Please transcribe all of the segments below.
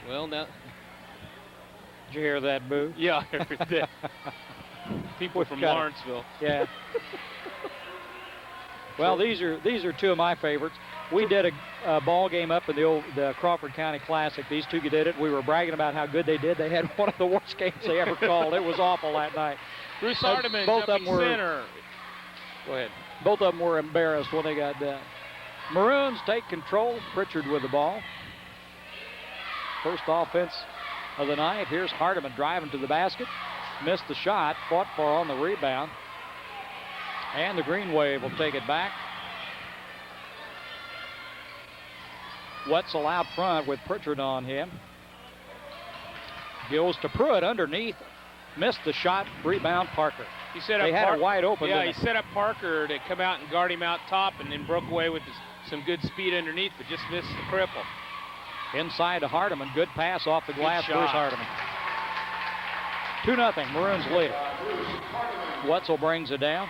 Well, now. Did you hear that, Boo? Yeah, I heard that. People from Lawrenceville. Yeah. Well, these are two of my favorites. We did a ball game up in the Crawford County Classic. These two did it. We were bragging about how good they did. They had one of the worst games they ever called. It was awful that night. Bruce Hardiman, both of them were center. Go ahead. Both of them were embarrassed when they got done. Maroons take control. Pritchard with the ball. First offense of the night. Here's Hardiman driving to the basket. Missed the shot. Fought for on the rebound. And the Green Wave will take it back. Wetzel out front with Pritchard on him. Goes to Pruitt underneath. Missed the shot. Rebound Parker. He set they had it wide open. Yeah, he set up Parker to come out and guard him out top and then broke away with some good speed underneath, but just missed the cripple. Inside to Hardiman. Good pass off the glass. Bruce Hardiman. 2-0. Maroons lead it. Wetzel brings it down.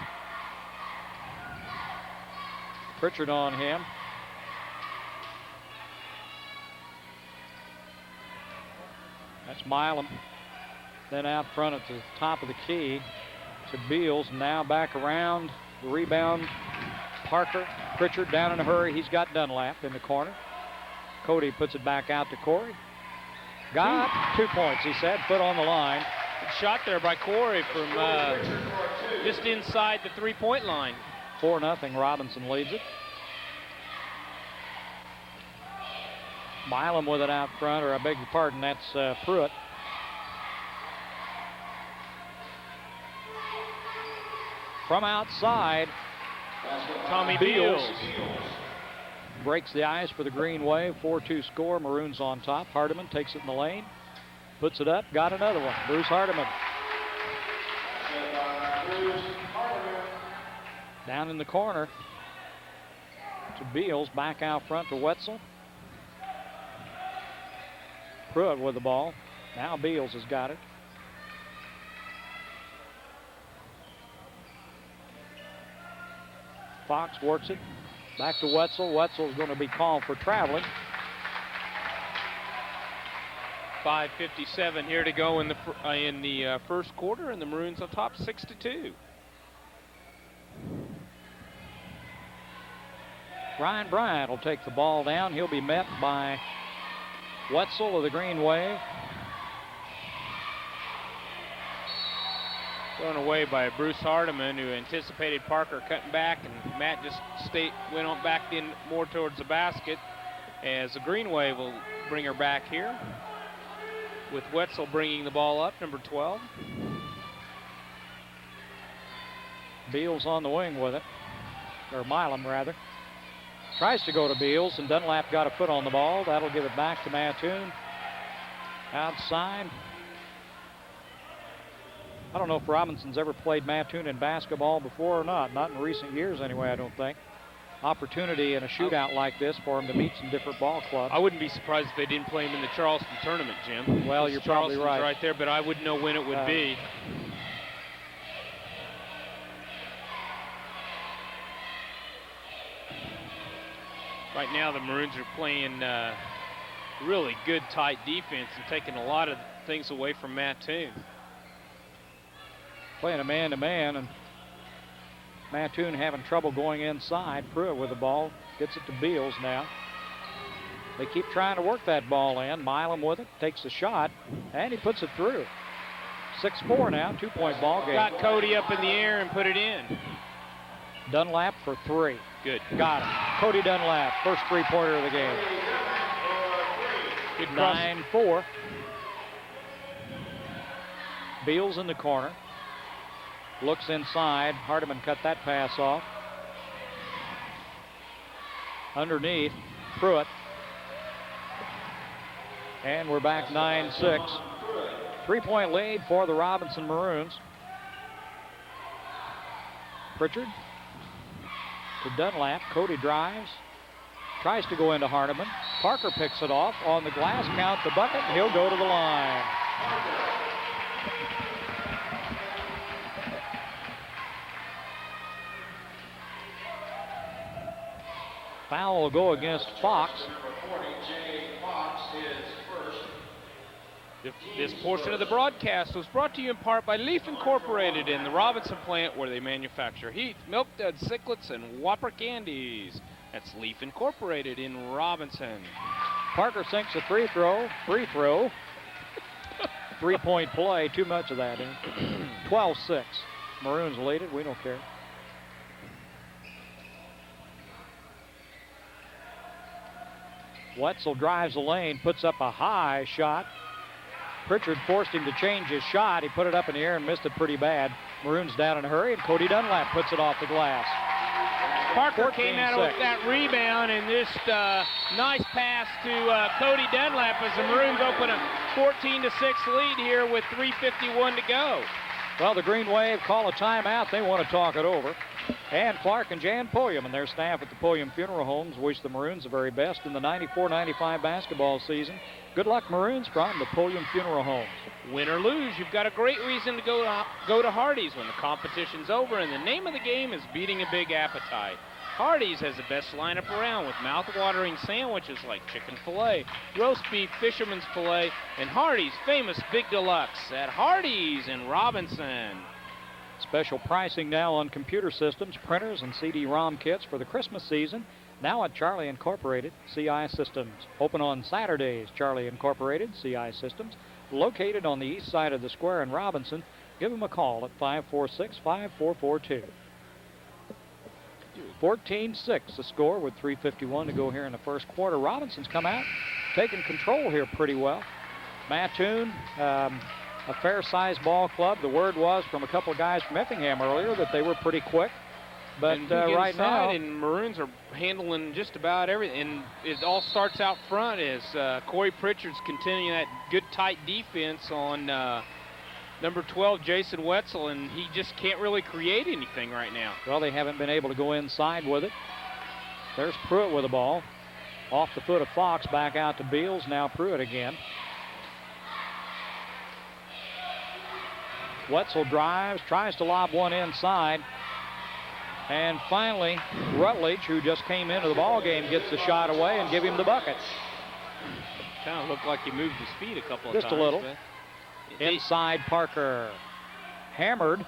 Pritchard on him. That's Milam. Then out front at the top of the key to Beals. Now back around. The rebound. Parker. Pritchard down in a hurry. He's got Dunlap in the corner. Cody puts it back out to Corey. Got 2 points, he said. Foot on the line. Good shot there by Corey from just inside the three-point line. 4-0. Robinson leads it. Milam with it out front, or I beg your pardon, that's Pruitt. From outside, Tommy Beals breaks the ice for the Green Wave. 4-2 score. Maroons on top. Hardiman takes it in the lane. Puts it up. Got another one. Bruce Hardiman. Down in the corner to Beals. Back out front to Wetzel. Pruitt with the ball. Now Beals has got it. Fox works it. Back to Wetzel. Wetzel's going to be called for traveling. 5:57 here to go in the first quarter, and the Maroons on top 6-2. Ryan Bryant will take the ball down. He'll be met by Wetzel of the Green Wave. Thrown away by Bruce Hardiman, who anticipated Parker cutting back, and Matt just went on back in more towards the basket, as the Green Wave will bring her back here, with Wetzel bringing the ball up, number 12. Beals on the wing with it, or Milam rather. Tries to go to Beals, and Dunlap got a foot on the ball. That'll give it back to Mattoon. Outside. I don't know if Robinson's ever played Mattoon in basketball before or not. Not in recent years anyway, I don't think. Opportunity in a shootout like this for him to meet some different ball clubs. I wouldn't be surprised if they didn't play him in the Charleston tournament, Jim. Well, you're probably right. Right there, but I wouldn't know when it would be. Right now, the Maroons are playing really good, tight defense and taking a lot of things away from Mattoon. Playing a man-to-man, and Mattoon having trouble going inside. Pruitt with the ball. Gets it to Beals now. They keep trying to work that ball in. Milam with it. Takes the shot, and he puts it through. 6-4 now. 2-point ball game. Got Cody up in the air and put it in. Dunlap for 3. Good. Got him. Cody Dunlap, first three-pointer of the game. Good 9-4. Beals in the corner. Looks inside. Hardiman cut that pass off. Underneath, Pruitt. And we're back 9-6. 3-point lead for the Robinson Maroons. Pritchard to Dunlap. Cody drives. Tries to go into Hardiman. Parker picks it off on the glass. Count the bucket. He'll go to the line. Foul will go against Fox. This portion of the broadcast was brought to you in part by Leaf Incorporated in the Robinson plant, where they manufacture Heath, Milk Duds, Sicklets, and Whopper candies. That's Leaf Incorporated in Robinson. Parker sinks a free throw. 3-point play, too much of that. 12-6. Maroons lead it, we don't care. Wetzel drives the lane, puts up a high shot. Pritchard forced him to change his shot. He put it up in the air and missed it pretty bad. Maroons down in a hurry, and Cody Dunlap puts it off the glass. Parker came out with that rebound, and just nice pass to Cody Dunlap as the Maroons open a 14-6 lead here with 3:51 to go. Well, the Green Wave call a timeout. They want to talk it over. And Clark and Jan Pulliam and their staff at the Pulliam Funeral Homes wish the Maroons the very best in the 94-95 basketball season. Good luck, Maroons, from the Pulliam Funeral Homes. Win or lose, you've got a great reason to go to Hardee's when the competition's over, and the name of the game is beating a big appetite. Hardee's has the best lineup around with mouth-watering sandwiches like chicken filet, roast beef, fisherman's filet, and Hardee's famous Big Deluxe at Hardee's in Robinson. Special pricing now on computer systems, printers, and CD-ROM kits for the Christmas season. Now at Charlie Incorporated CI Systems. Open on Saturdays, Charlie Incorporated CI Systems. Located on the east side of the square in Robinson. Give them a call at 546-5442. 14-6 the score with 3:51 to go here in the first quarter. Robinson's come out, taking control here pretty well. Mattoon, a fair-sized ball club. The word was from a couple of guys from Effingham earlier that they were pretty quick. But right now, and Maroons are handling just about everything. And it all starts out front as Corey Pritchard's continuing that good tight defense on number 12, Jason Wetzel, and he just can't really create anything right now. Well, they haven't been able to go inside with it. There's Pruitt with the ball. Off the foot of Fox, back out to Beals. Now Pruitt again. Wetzel drives, tries to lob one inside. And finally, Rutledge, who just came into the ball game, gets the shot away and give him the bucket. Kind of looked like he moved his feet a couple of times. Just a little. Inside Parker. Hammered.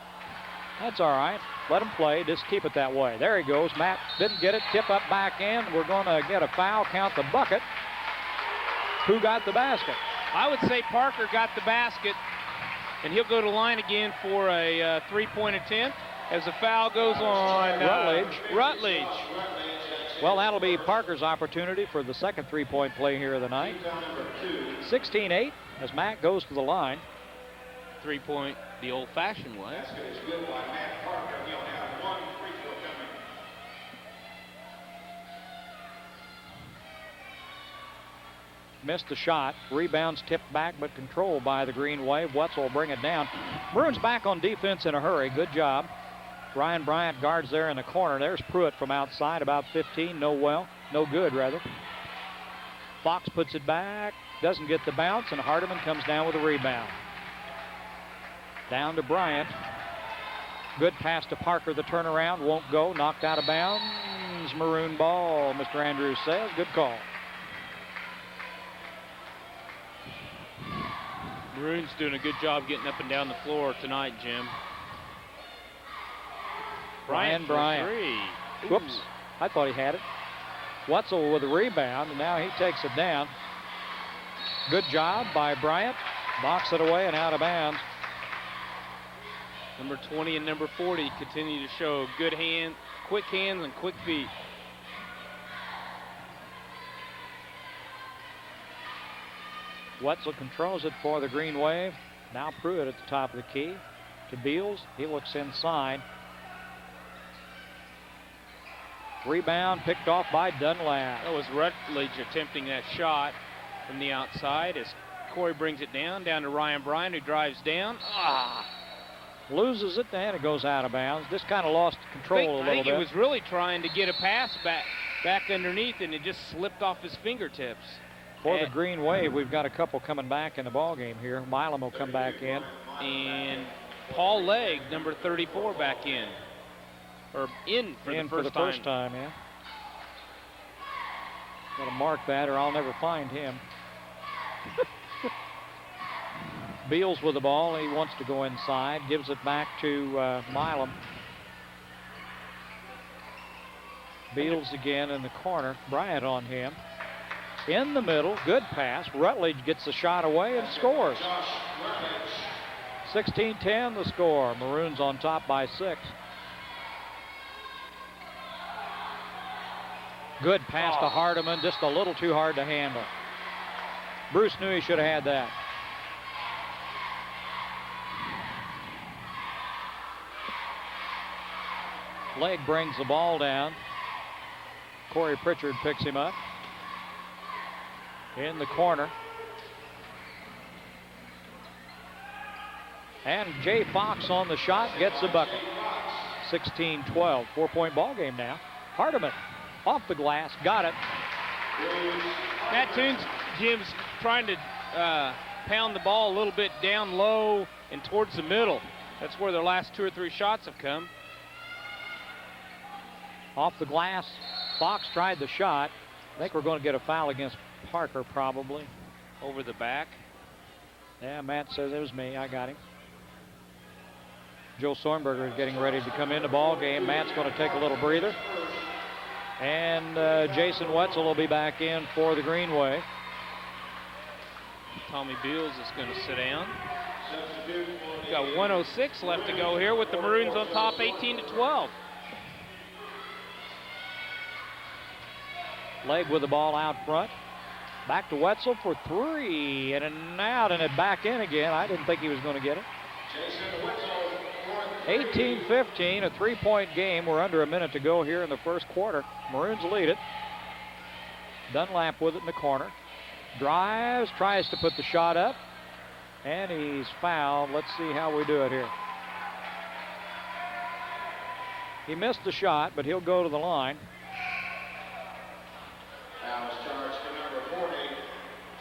That's all right. Let him play. Just keep it that way. There he goes. Matt didn't get it. Tip up back in. We're going to get a foul. Count the bucket. Who got the basket? I would say Parker got the basket. And he'll go to line again for a three-point attempt as the foul goes on Rutledge. Well, that'll be Parker's opportunity for the second three-point play here of the night. 16-8 as Matt goes to the line. Three-point the old-fashioned way. Missed the shot. Rebounds tipped back, but controlled by the Green Wave. Wetzel will bring it down. Maroons back on defense in a hurry. Good job. Ryan Bryant guards there in the corner. There's Pruitt from outside, about 15. No good, rather. Fox puts it back. Doesn't get the bounce, and Hardiman comes down with a rebound. Down to Bryant. Good pass to Parker. The turnaround won't go. Knocked out of bounds. Maroon ball, Mr. Andrews says. Good call. Maroon's doing a good job getting up and down the floor tonight, Jim. Ryan Bryant. Whoops. I thought he had it. Wetzel with a rebound, and now he takes it down. Good job by Bryant. Knocks it away and out of bounds. Number 20 and number 40 continue to show good hands, quick hands, and quick feet. Wetzel controls it for the Green Wave. Now Pruitt at the top of the key to Beals. He looks inside. Rebound picked off by Dunlap. That was Rutledge attempting that shot from the outside as Corey brings it down to Ryan Bryant, who drives down. Loses it, and it goes out of bounds. Just kind of lost control a little bit. I think he was really trying to get a pass back underneath, and it just slipped off his fingertips. For the Green Wave, we've got a couple coming back in the ball game here. Milam will come back in. And Paul Legg, number 34, back in. Or in for the first time. Yeah. Got to mark that or I'll never find him. Beals with the ball. He wants to go inside. Gives it back to Milam. Beals again in the corner. Bryant on him. In the middle, good pass. Rutledge gets the shot away and scores. 16-10 the score. Maroons on top by 6. Good pass to Hardiman, just a little too hard to handle. Bruce knew he should have had that. Leg brings the ball down. Corey Pritchard picks him up. In the corner. And Jay Fox on the shot, gets the bucket. 16-12, 4-point ball game now. Hardiman off the glass, got it. Mattoon's Jim's trying to pound the ball a little bit down low and towards the middle. That's where their last 2 or 3 shots have come. Off the glass, Fox tried the shot. I think we're going to get a foul against Parker probably. Over the back. Yeah, Matt says it was me. I got him. Joe Sornberger is getting ready to come in the ball game. Matt's going to take a little breather. And Jason Wetzel will be back in for the Greenway. Tommy Beals is going to sit down. We've got 1:06 left to go here with the Maroons on top 18-12. Leg with the ball out front. Back to Wetzel for 3. And an out and it back in again. I didn't think he was going to get it. 18-15, a 3-point game. We're under a minute to go here in the first quarter. Maroons lead it. Dunlap with it in the corner. Drives, tries to put the shot up. And he's fouled. Let's see how we do it here. He missed the shot, but he'll go to the line.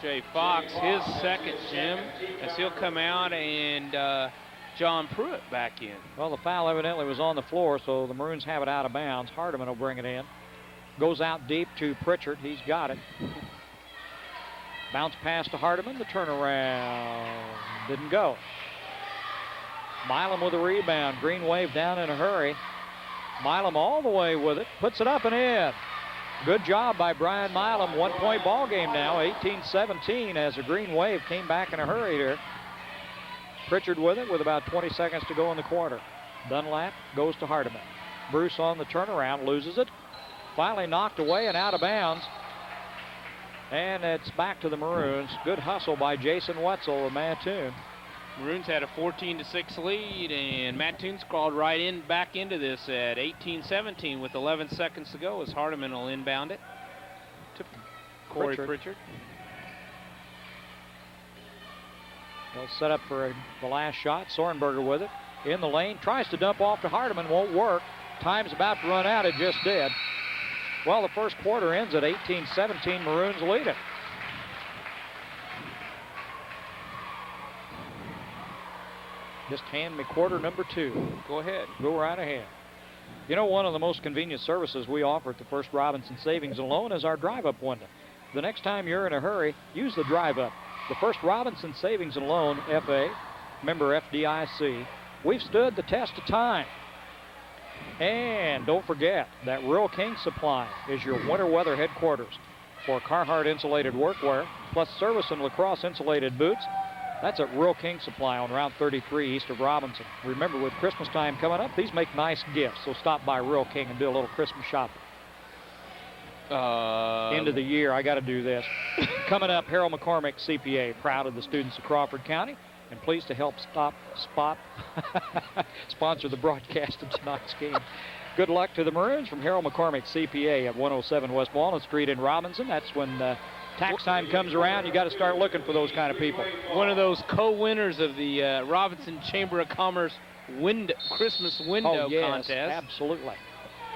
Jay Fox, his second, Jim, as he'll come out, and John Pruitt back in. Well, the foul evidently was on the floor, so the Maroons have it out of bounds. Hardiman will bring it in. Goes out deep to Pritchard. He's got it. Bounce pass to Hardiman. The turnaround didn't go. Milam with a rebound. Green Wave down in a hurry. Milam all the way with it. Puts it up and in. Good job by Brian Milam. 1-point ball game now. 18-17 as the Green Wave came back in a hurry here. Pritchard with it with about 20 seconds to go in the quarter. Dunlap goes to Hardiman. Bruce on the turnaround, loses it. Finally knocked away and out of bounds. And it's back to the Maroons. Good hustle by Jason Wetzel of Mattoon. Maroons had a 14-6 lead, and Mattoon's crawled right in back into this at 18-17 with 11 seconds to go as Hardiman will inbound it to Corey Pritchard. They'll set up for the last shot. Sornberger with it. In the lane. Tries to dump off to Hardiman. Won't work. Time's about to run out. It just did. Well, the first quarter ends at 18-17. Maroons lead it. Just hand me quarter number 2. Go ahead. Go right ahead. You know, one of the most convenient services we offer at the First Robinson Savings and Loan is our drive-up window. The next time you're in a hurry, use the drive-up. The First Robinson Savings and Loan, FA, member FDIC. We've stood the test of time. And don't forget that Rural King Supply is your winter weather headquarters for Carhartt insulated workwear, plus service and lacrosse insulated boots. That's at Rural King Supply on Route 33 east of Robinson. Remember, with Christmas time coming up, these make nice gifts, so stop by Rural King and do a little Christmas shopping. End of the year, I got to do this. Coming up, Harold McCormick, CPA, proud of the students of Crawford County, and pleased to help sponsor the broadcast of tonight's game. Good luck to the Maroons from Harold McCormick, CPA, at 107 West Walnut Street in Robinson. That's when tax time comes around. You got to start looking for those kind of people. One of those co-winners of the Robinson Chamber of Commerce Christmas window contest. Absolutely.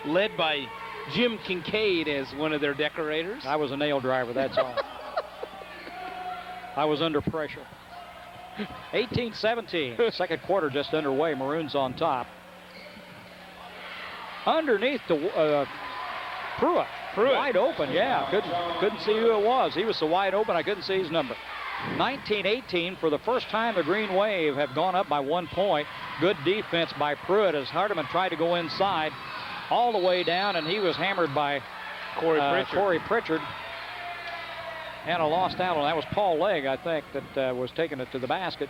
Led by Jim Kincaid as one of their decorators. I was a nail driver, that's all. I was under pressure. 18-17, second quarter just underway. Maroons on top. Underneath the Pruitt. Wide open, yeah. Couldn't see who it was. He was so wide open I couldn't see his number. 19-18. For the first time, the Green Wave have gone up by 1 point. Good defense by Pruitt as Hardiman tried to go inside all the way down, and he was hammered by Corey Pritchard. And a lost out on that was Paul Legg, I think, that was taking it to the basket.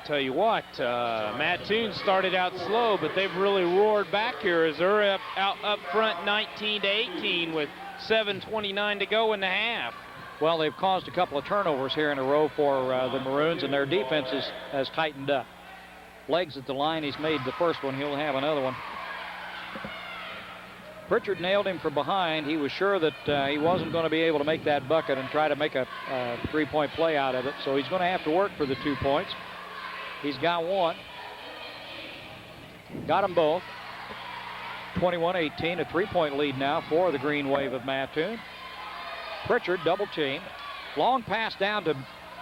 Tell you what, Mattoon started out slow, but they've really roared back here as they're up front 19-18 with 7:29 to go in the half. Well, they've caused a couple of turnovers here in a row for the Maroons, and their defense has tightened up. Legs at the line, he's made the first one, he'll have another one. Pritchard nailed him from behind. He was sure that he wasn't going to be able to make that bucket and try to make a three-point play out of it, so he's going to have to work for the 2 points. He's got one. Got them both. 21-18, a three-point lead now for the Green Wave of Mattoon. Pritchard double team. Long pass down to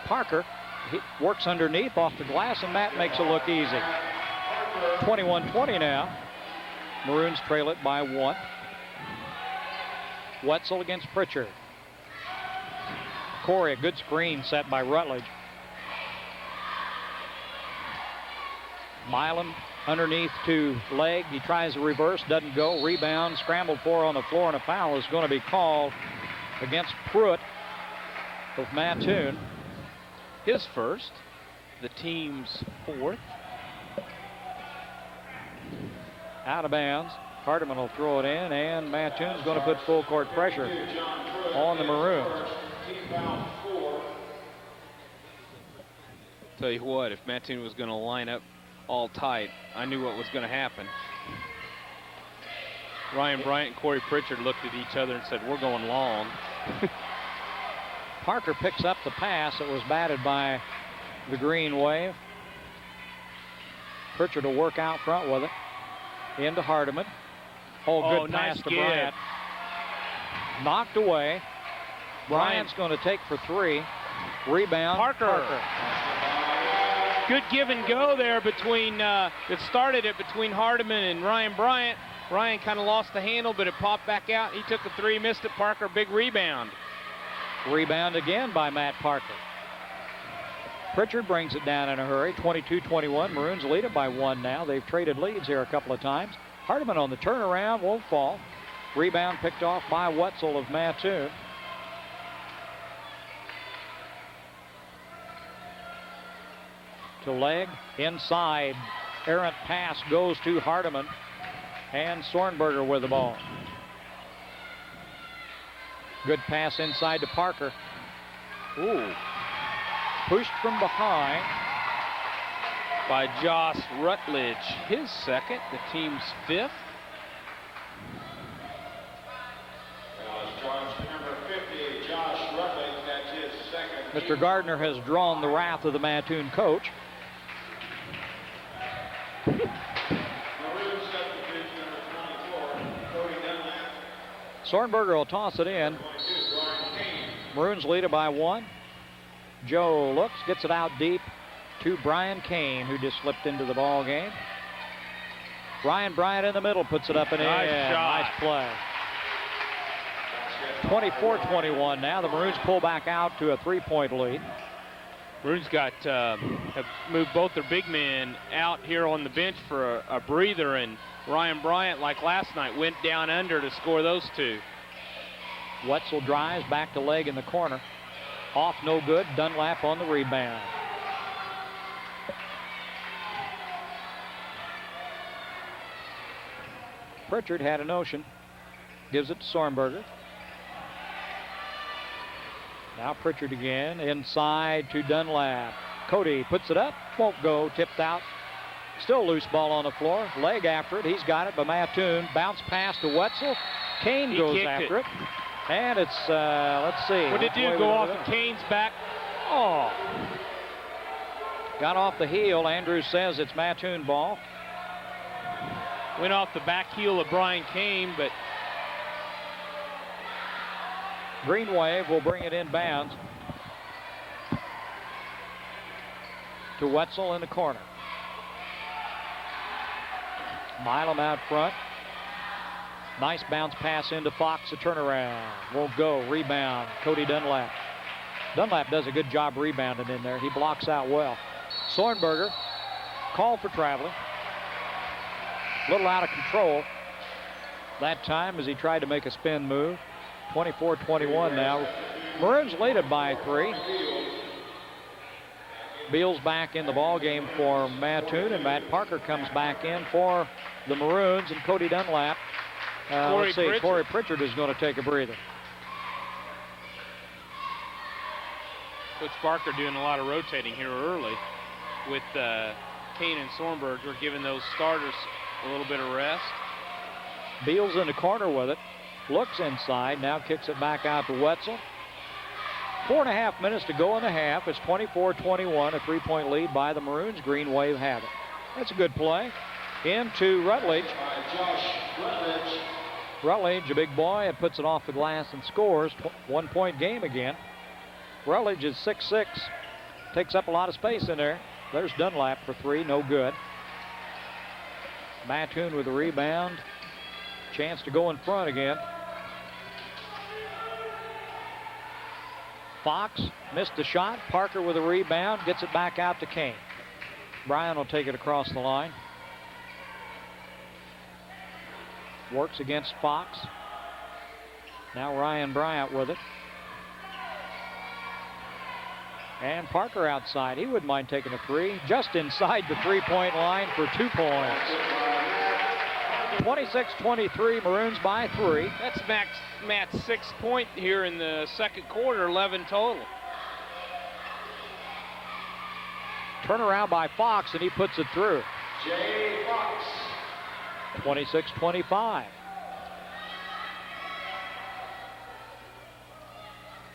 Parker. He works underneath off the glass, and Matt makes it look easy. 21-20 now. Maroons trail it by 1. Wetzel against Pritchard. Corey, a good screen set by Rutledge. Milam underneath to Legg. He tries a reverse, doesn't go. Rebound, scrambled for on the floor, and a foul is going to be called against Pruitt of Mattoon. His first, the team's 4th. Out of bounds. Hardiman will throw it in, and Mattoon's going to put full court pressure on the Maroons. Tell you what, if Mattoon was going to line up all tight, I knew what was going to happen. Ryan Bryant and Corey Pritchard looked at each other and said, we're going long. Parker picks up the pass. It was batted by the Green Wave. Pritchard will work out front with it. Into Hardiman. Oh, good pass nice to Bryant. Knocked away. Bryant's going to take for 3. Rebound. Parker. Good give and go there between, it started it between Hardiman and Ryan Bryant. Ryan kind of lost the handle, but it popped back out. He took a 3, missed it. Parker, big rebound. Rebound again by Matt Parker. Pritchard brings it down in a hurry. 22-21. Maroons lead it by 1 now. They've traded leads here a couple of times. Hardiman on the turnaround, won't fall. Rebound picked off by Wetzel of Mattoon. To Legg, inside. Errant pass goes to Hardiman. And Sornberger with the ball. Good pass inside to Parker. Ooh. Pushed from behind by Josh Rutledge. His second, the team's 5th. Mr. Gardner has drawn the wrath of the Mattoon coach. Sornberger will toss it in. Maroons lead it by 1. Joe looks, gets it out deep to Brian Kane, who just slipped into the ball game. Ryan Bryant in the middle puts it up and in. Nice play. 24-21 now. The Maroons pull back out to a 3-point lead. Maroons have moved both their big men out here on the bench for a breather, and Ryan Bryant, like last night, went down under to score those 2. Wetzel drives back to Legg in the corner. Off, no good. Dunlap on the rebound. Pritchard had a notion. Gives it to Sornberger. Now Pritchard again. Inside to Dunlap. Cody puts it up. Won't go. Tipped out. Still loose ball on the floor. Legg after it. He's got it by Mattoon. Bounce pass to Wetzel. Kane goes after it. And it's, let's see. What did it do? Go off of Kane's back? Oh. Got off the heel. Andrews says it's Mattoon ball. Went off the back heel of Brian Kane, but Green Wave will bring it in bounds to Wetzel in the corner. Milam out front. Nice bounce pass into Fox, a turnaround. Won't go. Rebound. Cody Dunlap. Dunlap does a good job rebounding in there. He blocks out well. Sornberger called for traveling. A little out of control that time as he tried to make a spin move. 24-21 now. Maroons lead it by 3. Beals back in the ball game for Mattoon, and Matt Parker comes back in for the Maroons, and Cody Dunlap. Corey Pritchard is going to take a breather. Coach Parker doing a lot of rotating here early with Kane and Sornberger, giving those starters a little bit of rest. Beals in the corner with it. Looks inside, now kicks it back out to Wetzel. 4.5 minutes to go in the half. It's 24-21, a 3-point lead by the Maroons. Green Wave have it. That's a good play. Into Rutledge. Rutledge, a big boy, it puts it off the glass and scores. 1-point game again. Rutledge is 6'6", takes up a lot of space in there. There's Dunlap for 3, no good. Mattoon with the rebound. Chance to go in front again. Fox missed the shot. Parker with a rebound, gets it back out to Kane. Bryan will take it across the line. Works against Fox. Now Ryan Bryant with it. And Parker outside. He wouldn't mind taking a 3. Just inside the 3-point line for 2 points. 26-23, Maroons by 3. That's Matt's 6th point here in the second quarter, 11 total. Turnaround by Fox, and he puts it through. Jay Fox. 26-25.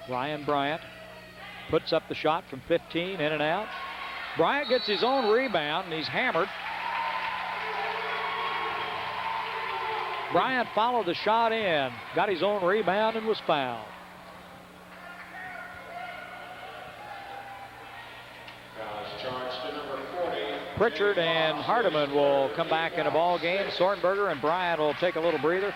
Ryan Bryant puts up the shot from 15, in and out. Bryant gets his own rebound, and he's hammered. Bryant followed the shot in, got his own rebound, and was fouled. Pritchard and Hardiman will come back in a ball game. Sornberger and Bryant will take a little breather.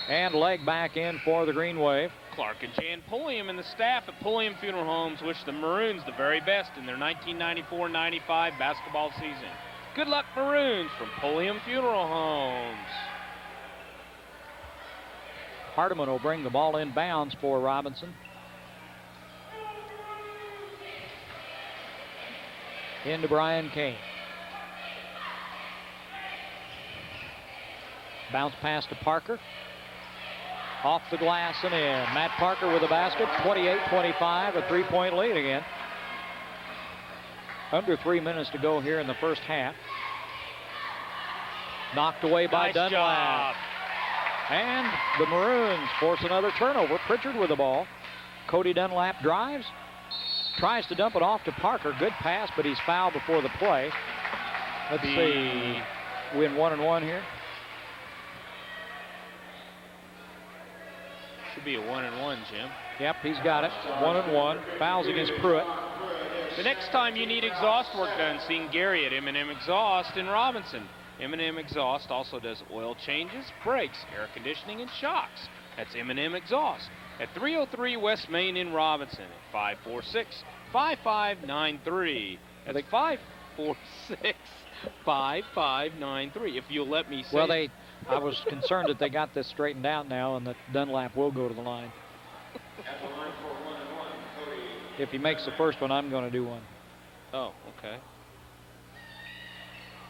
And leg back in for the Green Wave. Clark and Jan Pulliam and the staff at Pulliam Funeral Homes wish the Maroons the very best in their 1994-95 basketball season. Good luck, Maroons, from Pulliam Funeral Homes. Hardiman will bring the ball in bounds for Robinson. Into Brian Kane. Bounce pass to Parker. Off the glass and in. Matt Parker with a basket. 28-25, a 3-point lead again. Under 3 minutes to go here in the first half. Knocked away by Nice Dunlap. job. And the Maroons force another turnover. Pritchard with the ball. Cody Dunlap drives. Tries to dump it off to Parker. Good pass, but he's fouled before the play. Let's see. Win 1-1 here. Should be a 1-1, Jim. Yep, he's got it. 1-1. Fouls against Pruitt. The next time you need exhaust work done, see Gary at M&M Exhaust in Robinson. M&M Exhaust also does oil changes, brakes, air conditioning, and shocks. That's M&M Exhaust at 303 West Main in Robinson at 546-5593. That's 546-5593. If you'll let me say. Well, I was concerned that they got this straightened out now and that Dunlap will go to the line. At the line for 1-1, Cody. If he makes the first one, I'm going to do one. Oh, okay.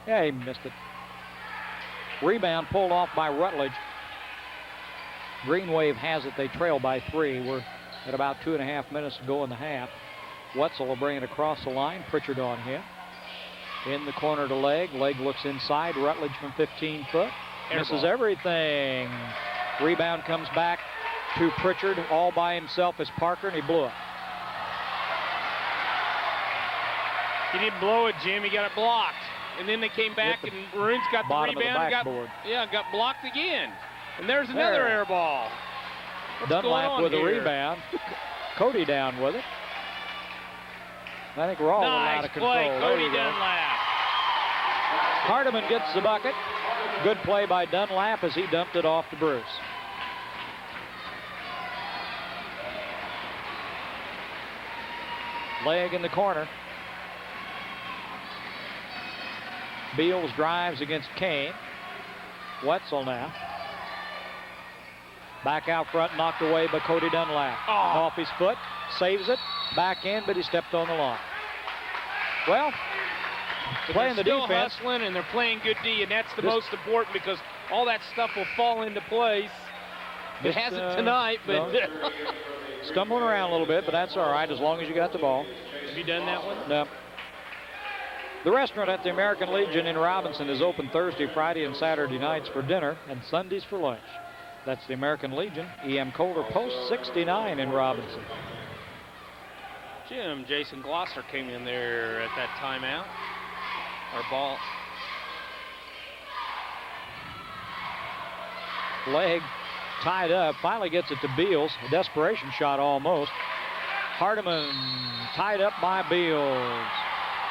Yeah, he missed it. Rebound pulled off by Rutledge. Green Wave has it. They trail by 3. We're at about 2.5 minutes to go in the half. Wetzel will bring it across the line. Pritchard on him. In the corner to Leg. Leg looks inside. Rutledge from 15 foot. Misses everything. Rebound comes back to Pritchard. All by himself is Parker, and he blew it. He didn't blow it, Jim. He got it blocked. And then they came back, and Maroons got the rebound. Got blocked again. And there's another air ball. Dunlap with a rebound. Cody down with it. I think we're all out of control. Nice play, Cody Dunlap. Hardiman gets the bucket. Good play by Dunlap as he dumped it off to Bruce. Leg in the corner. Beals drives against Kane. Wetzel now. Back out front, knocked away by Cody Dunlap. Oh. Off his foot, saves it. Back in, but he stepped on the line. Well, playing the still defense. Hustling and they're playing good D, and that's the This- most important because all that stuff will fall into place. It Just, hasn't tonight, but no. Stumbling around a little bit, but that's all right as long as you got the ball. have you done that one? No. The restaurant at the American Legion in Robinson is open Thursday, Friday, and Saturday nights for dinner and Sundays for lunch. That's the American Legion, E.M. Colder Post 69 in Robinson. Jim, Jason Glosser came in there at that timeout. Our ball. Leg tied up, finally gets it to Beals. A desperation shot almost. Hardiman tied up by Beals.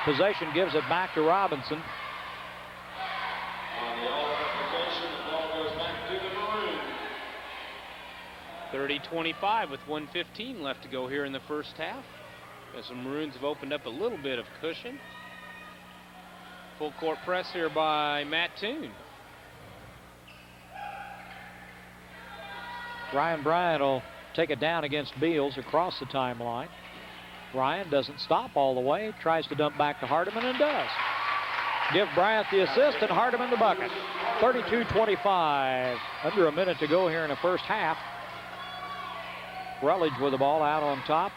Possession gives it back to Robinson. On the offensive possession, the ball goes back to the Maroons. 30-25 with 1:15 left to go here in the first half. As the Maroons have opened up a little bit of cushion. Full court press here by Mattoon. Ryan Bryant will take it down against Beals across the timeline. Ryan doesn't stop all the way, tries to dump back to Hardiman and does. Give Bryant the assist and Hardiman the bucket. 32-25. Under a minute to go here in the first half. Rutledge with the ball out on top.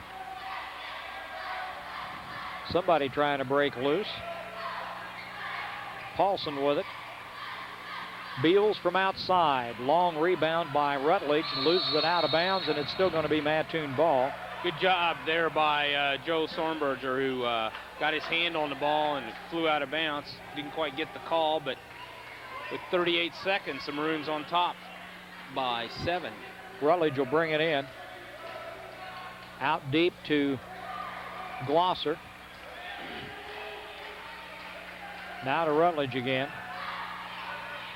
Somebody trying to break loose. Paulson with it. Beals from outside. Long rebound by Rutledge. Loses it out of bounds, and it's still going to be Mattoon ball. Good job there by Joe Sornberger, who got his hand on the ball and it flew out of bounds. Didn't quite get the call, but with 38 seconds, the Maroons on top by 7. Rutledge will bring it in. Out deep to Glosser. Now to Rutledge again.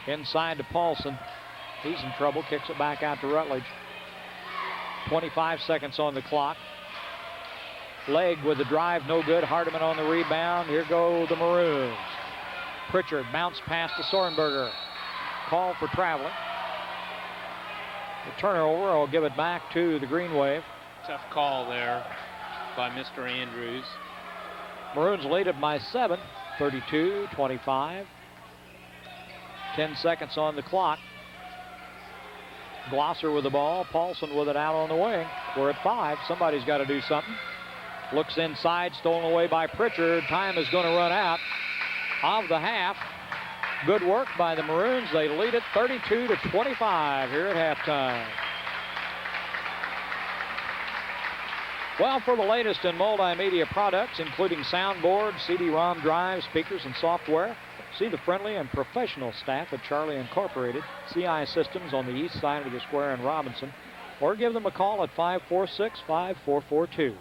Inside to Paulson. He's in trouble. Kicks it back out to Rutledge. 25 seconds on the clock. Leg with the drive, no good. Hardiman on the rebound. Here go the Maroons. Pritchard bounce pass to Sornberger. Call for traveling. The turnover will give it back to the Green Wave. Tough call there by Mr. Andrews. Maroons lead it by 7. 32-25. 10 seconds on the clock. Glosser with the ball. Paulson with it out on the wing. We're at 5. Somebody's got to do something. Looks inside, stolen away by Pritchard. Time is going to run out of the half. Good work by the Maroons. They lead it 32-25 here at halftime. Well, for the latest in multimedia products, including soundboards, CD-ROM drives, speakers, and software, see the friendly and professional staff at Charlie Incorporated, CI Systems on the east side of the square in Robinson, or give them a call at 546-5442.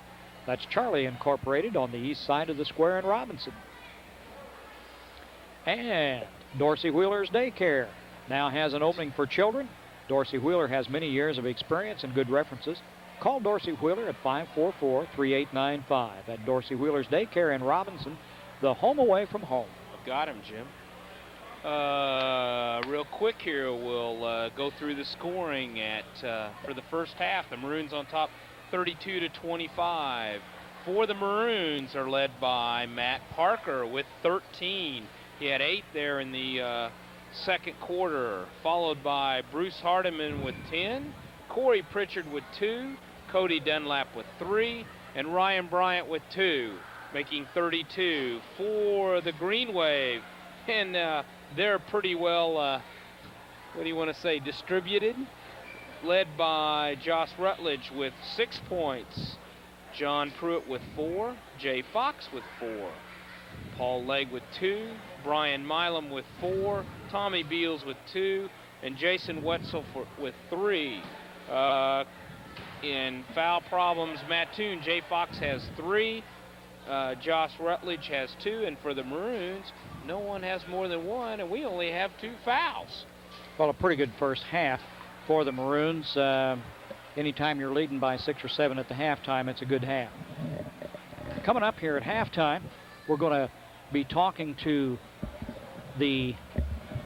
That's Charlie Incorporated on the east side of the square in Robinson. And Dorsey Wheeler's Daycare now has an opening for children. Dorsey Wheeler has many years of experience and good references. Call Dorsey Wheeler at 544-3895. At Dorsey Wheeler's Daycare in Robinson, the home away from home. Got him, Jim. Real quick here, we'll go through the scoring at for the first half. The Maroons on top 32-25. For the Maroons are led by Matt Parker with 13. He had 8 there in the second quarter, followed by Bruce Hardiman with 10, Corey Pritchard with 2, Cody Dunlap with 3, and Ryan Bryant with 2, making 32 for the Green Wave. And they're pretty well, what do you want to say, distributed, led by Josh Rutledge with 6 points, John Pruitt with 4, Jay Fox with 4, Paul Legg with 2, Brian Milam with 4, Tommy Beals with 2, and Jason Wetzel with 3. In foul problems, Mattoon, Jay Fox has 3, Josh Rutledge has 2, and for the Maroons, no one has more than 1, and we only have 2 fouls. Well, a pretty good first half for the Maroons. Anytime you're leading by 6 or 7 at the halftime, it's a good half. Coming up here at halftime, we're going to be talking to the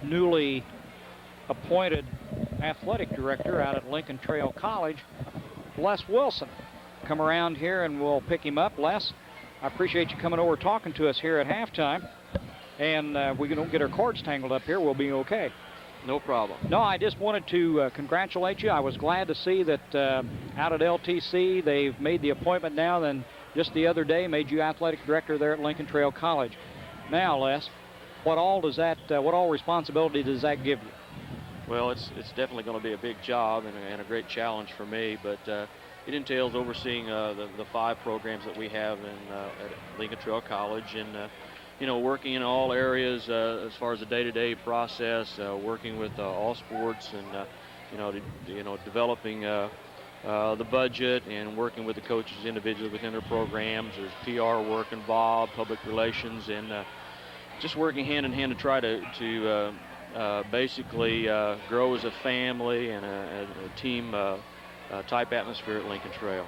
newly appointed athletic director out at Lincoln Trail College, Les Wilson. Come around here and we'll pick him up. Les, I appreciate you coming over talking to us here at halftime. And we don't get our cords tangled up here, we'll be okay. No problem. No, I just wanted to congratulate you. I was glad to see that out at LTC they've made the appointment now, then just the other day made you athletic director there at Lincoln Trail College. Now, Les, what all responsibility does that give you? Well, it's definitely going to be a big job and a great challenge for me, but it entails overseeing the 5 programs that we have at Lincoln Trail College, and working in all areas as far as the day-to-day process, working with all sports, and developing the budget and working with the coaches individually within their programs. There's PR work involved, public relations, and just working hand in hand to try to basically grow as a family and a team type atmosphere at Lincoln Trail.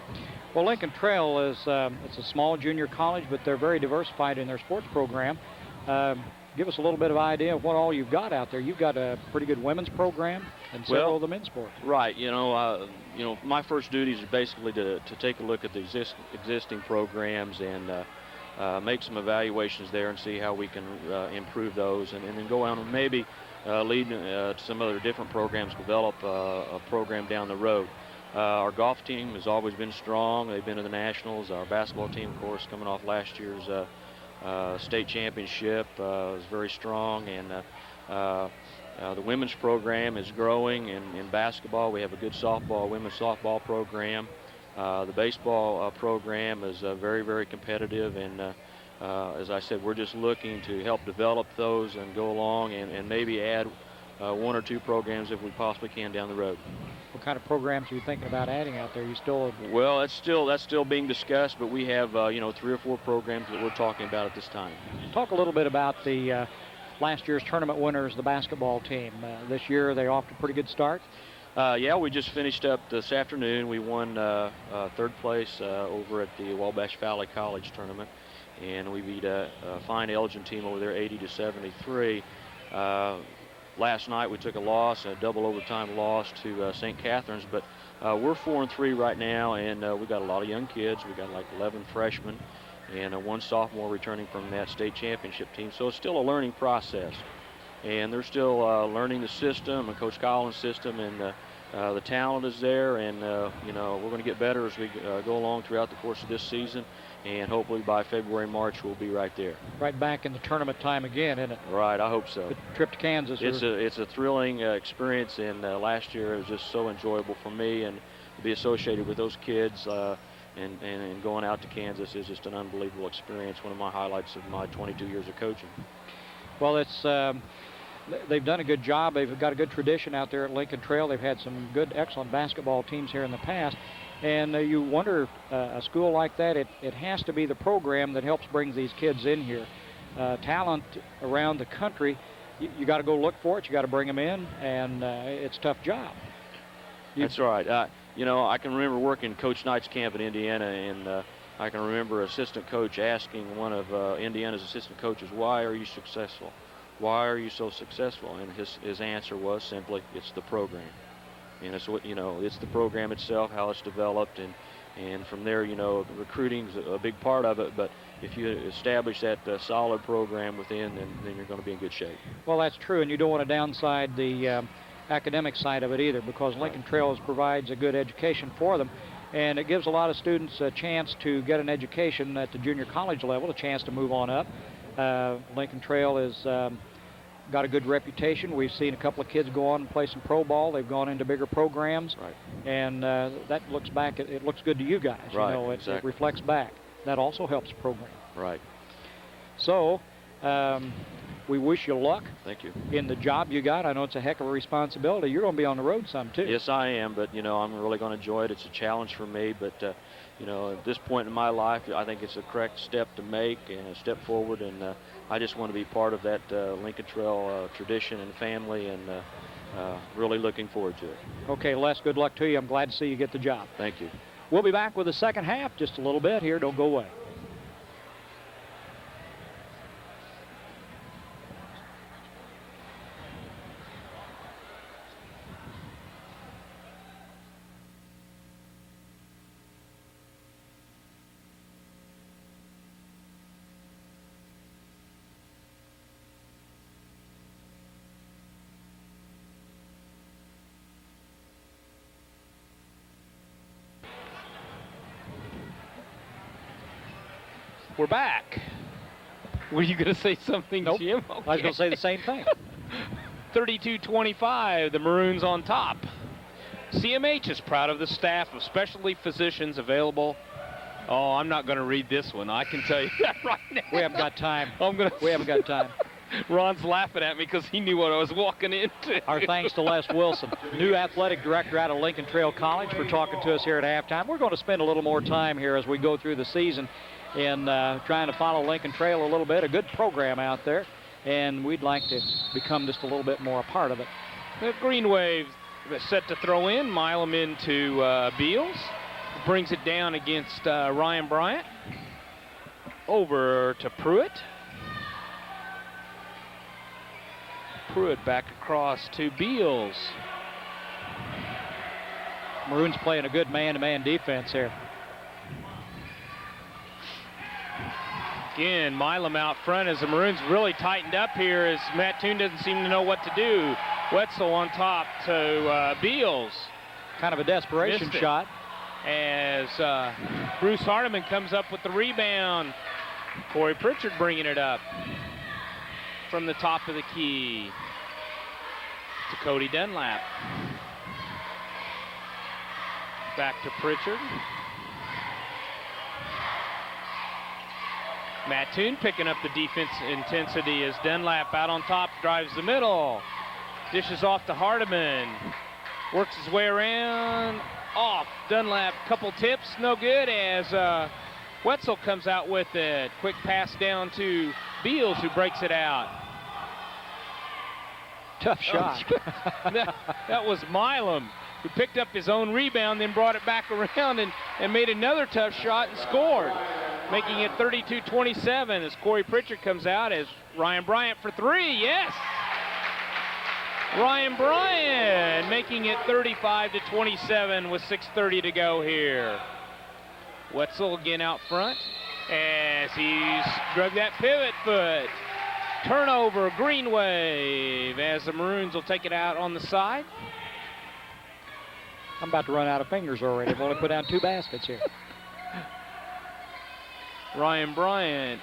Well, Lincoln Trail is it's a small junior college, but they're very diversified in their sports program. Give us a little bit of idea of what all you've got out there. You've got a pretty good women's program and several of the men's sports. Right. My first duties are basically to take a look at the existing programs and make some evaluations there and see how we can improve those, and then go on and maybe lead to some other different programs, develop a program down the road. Our golf team has always been strong. They've been to the Nationals. Our basketball team, of course, coming off last year's state championship, is very strong. And the women's program is growing in basketball. We have a good women's softball program. The baseball program is very, very competitive. And as I said, we're just looking to help develop those and go along and maybe add 1 or 2 programs if we possibly can down the road. What kind of programs are you thinking about adding out there? You still? Well, that's still being discussed, but we have 3 or 4 programs that we're talking about at this time. Talk a little bit about the last year's tournament winners, the basketball team. This year they off to a pretty good start. Yeah, we just finished up this afternoon. We won 3rd place over at the Wabash Valley College tournament, and we beat a fine Elgin team over there 80-73. Last night we took a double overtime loss to St. Catherine's, but we're 4-3 right now, and we got a lot of young kids. We got like 11 freshmen and 1 sophomore returning from that state championship team. So it's still a learning process, and they're still learning the system and Coach Collins' system, and the talent is there, and we're going to get better as we go along throughout the course of this season. And hopefully by February, March, we'll be right there. Right back in the tournament time again, isn't it? Right, I hope so. The trip to Kansas. It's a thrilling experience, and last year it was just so enjoyable for me, and to be associated with those kids and going out to Kansas is just an unbelievable experience. One of my highlights of my 22 years of coaching. Well, they've done a good job. They've got a good tradition out there at Lincoln Trail. They've had some good, excellent basketball teams here in the past. And you wonder, a school like that, it has to be the program that helps bring these kids in here. Talent around the country, you got to go look for it. You got to bring them in, and it's a tough job. That's right. I can remember working Coach Knight's camp in Indiana, and I can remember assistant coach asking one of Indiana's assistant coaches, "Why are you successful? Why are you so successful?" And his answer was simply, "It's the program." And it's it's the program itself, how it's developed, and from there, recruiting's a big part of it. But if you establish that solid program within, then you're going to be in good shape. Well, that's true, and you don't want to downside the academic side of it either, because Lincoln Trails provides a good education for them, and it gives a lot of students a chance to get an education at the junior college level, a chance to move on up. Lincoln Trail is got a good reputation. We've seen a couple of kids go on and play some pro ball. They've gone into bigger programs, right. And that looks back. It looks good to you guys. Right, It reflects back. That also helps the program. Right. So we wish you luck. Thank you. In the job you got. I know it's a heck of a responsibility. You're going to be on the road some too. Yes, I am, but I'm really going to enjoy it. It's a challenge for me, but at this point in my life, I think it's a correct step to make and a step forward, and I just want to be part of that Lincoln Trail tradition and family, and really looking forward to it. Okay, Les, good luck to you. I'm glad to see you get the job. Thank you. We'll be back with the second half just a little bit here. Don't go away. we're back. Were you going to say something, Nope. Jim? I was going to say the same thing. 32-25, the Maroons on top. CMH is proud of the staff of specialty physicians available. Oh, I'm not going to read this one. I can tell you that right now. We haven't got time. We haven't got time. Ron's laughing at me because he knew what I was walking into. Our thanks to Les Wilson, new athletic director out of Lincoln Trail College, for talking to us here at halftime. We're going to spend a little more time here as we go through the season in trying to follow Lincoln Trail a little bit. A good program out there, and we'd like to become just a little bit more a part of it. The Green Wave set to throw in. Milam into Beals. Brings it down against Ryan Bryant. Over to Pruitt. Pruitt back across to Beals. Maroons playing a good man-to-man defense here. Again, Milam out front as the Maroons really tightened up here as Mattoon doesn't seem to know what to do. Wetzel on top to Beals. Kind of a desperation shot. As Bruce Hardiman comes up with the rebound. Corey Pritchard bringing it up from the top of the key to Cody Dunlap. Back to Pritchard. Mattoon picking up the defense intensity as Dunlap out on top, drives the middle. Dishes off to Hardiman. Works his way around. Off. Dunlap, couple tips, no good as Wetzel comes out with it. Quick pass down to Beals, who breaks it out. Tough shot. that was Milam, who picked up his own rebound, then brought it back around and made another tough shot and scored, making it 32-27 as Corey Pritchard comes out as Ryan Bryant for three. Yes! Ryan Bryant making it 35-27 with 6:30 to go here. Wetzel again out front as he's drug that pivot foot. Turnover, Green Wave, as the Maroons will take it out on the side. I'm about to run out of fingers already. I've only put down 2 baskets here. Ryan Bryant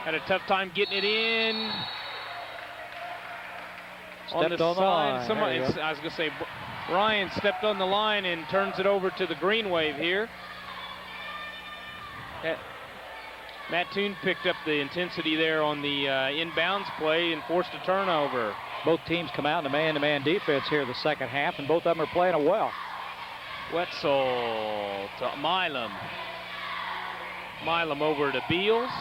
had a tough time getting it in. Stepped on the line. I was going to say, Ryan stepped on the line and turns it over to the Green Wave here. Mattoon picked up the intensity there on the inbounds play and forced a turnover. Both teams come out in a man-to-man defense here in the second half, and both of them are playing it well. Wetzel to Milam. Milam over to Beals.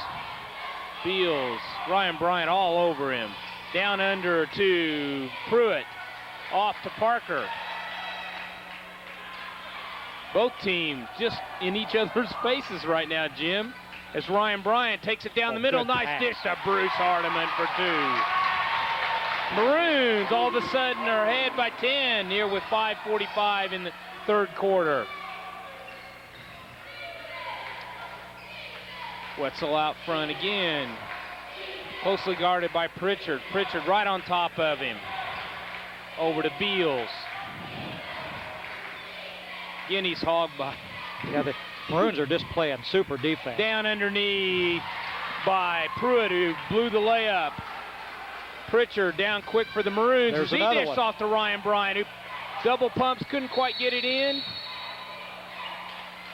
Beals, Ryan Bryant all over him. Down under to Pruitt. Off to Parker. Both teams just in each other's faces right now, Jim. As Ryan Bryant takes it down the middle. Nice pass. dish to Bruce Hardiman for 2. Maroons all of a sudden are ahead by 10 here with 5:45 in the third quarter. Wetzel out front again. Closely guarded by Pritchard. Pritchard right on top of him. Over to Beals. Again, he's hogged by. Yeah, the Maroons are just playing super defense. Down underneath by Pruitt, who blew the layup. Pritchard down quick for the Maroons. There's As he another dished one. off to Ryan Bryant, who double pumps, couldn't quite get it in.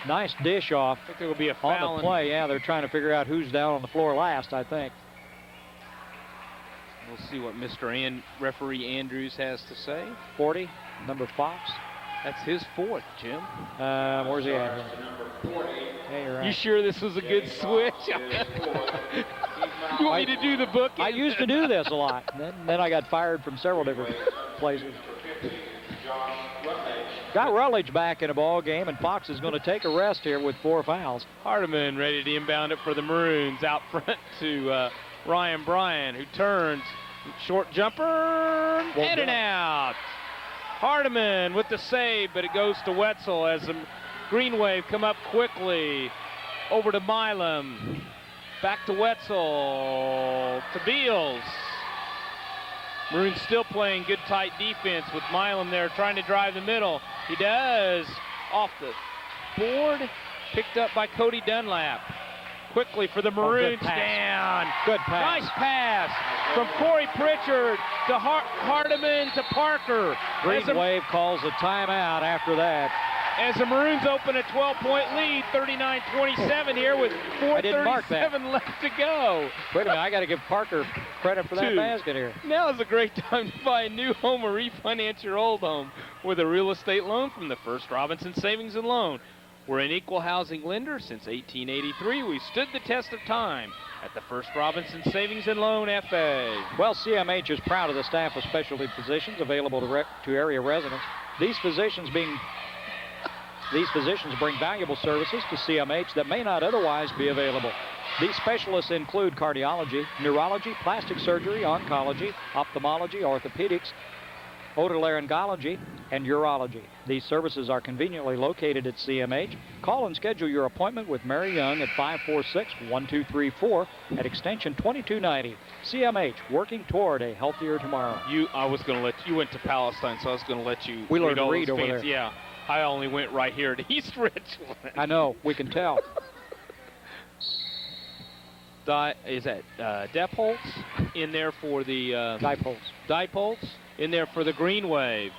Nice dish off I think there will be a foul. on the play. Yeah, they're trying to figure out who's down on the floor last, I think. We'll see what Mr. Referee Andrews has to say. 40, number Fox. That's his 4th, Jim. Where's he at? Yeah, you're right. You sure this was a good switch? You want me to do the book? I used to do this a lot. Then I got fired from several different places. Got Rutledge back in a ball game, and Fox is going to take a rest here with 4 fouls. Hardiman ready to inbound it for the Maroons. Out front to Ryan Bryant, who turns. Short jumper, in and out. Hardiman with the save, but it goes to Wetzel as the Green Wave come up quickly. Over to Milam. Back to Wetzel. To Beals. Maroons still playing good tight defense with Milam there trying to drive the middle. He does. Off the board. Picked up by Cody Dunlap. quickly for the Maroons. pass. Down. Good pass. Nice pass from Corey Pritchard to Hardiman to Parker. Green Wave calls a timeout after that. As the Maroons open a 12-point lead, 39-27 here with I didn't mark that. 4:37 left to go. Wait a minute, I got to give Parker credit for that basket here. Now is a great time to buy a new home or refinance your old home with a real estate loan from the First Robinson Savings and Loan. We're an equal housing lender since 1883. We stood the test of time at the First Robinson Savings and Loan FA. Well, CMH is proud of the staff of specialty physicians available to area residents. These physicians bring valuable services to CMH that may not otherwise be available. These specialists include cardiology, neurology, plastic surgery, oncology, ophthalmology, orthopedics, otolaryngology, and urology. These services are conveniently located at CMH. Call and schedule your appointment with Mary Young at 546-1234 at extension 2290. CMH, working toward a healthier tomorrow. You went to Palestine, so I was going to let you We learned read all to read those over fancy- there. Yeah, I only went right here to East Richland. I know, we can tell. Is that Depholtz in there for the Dipolts in there for the Green Wave.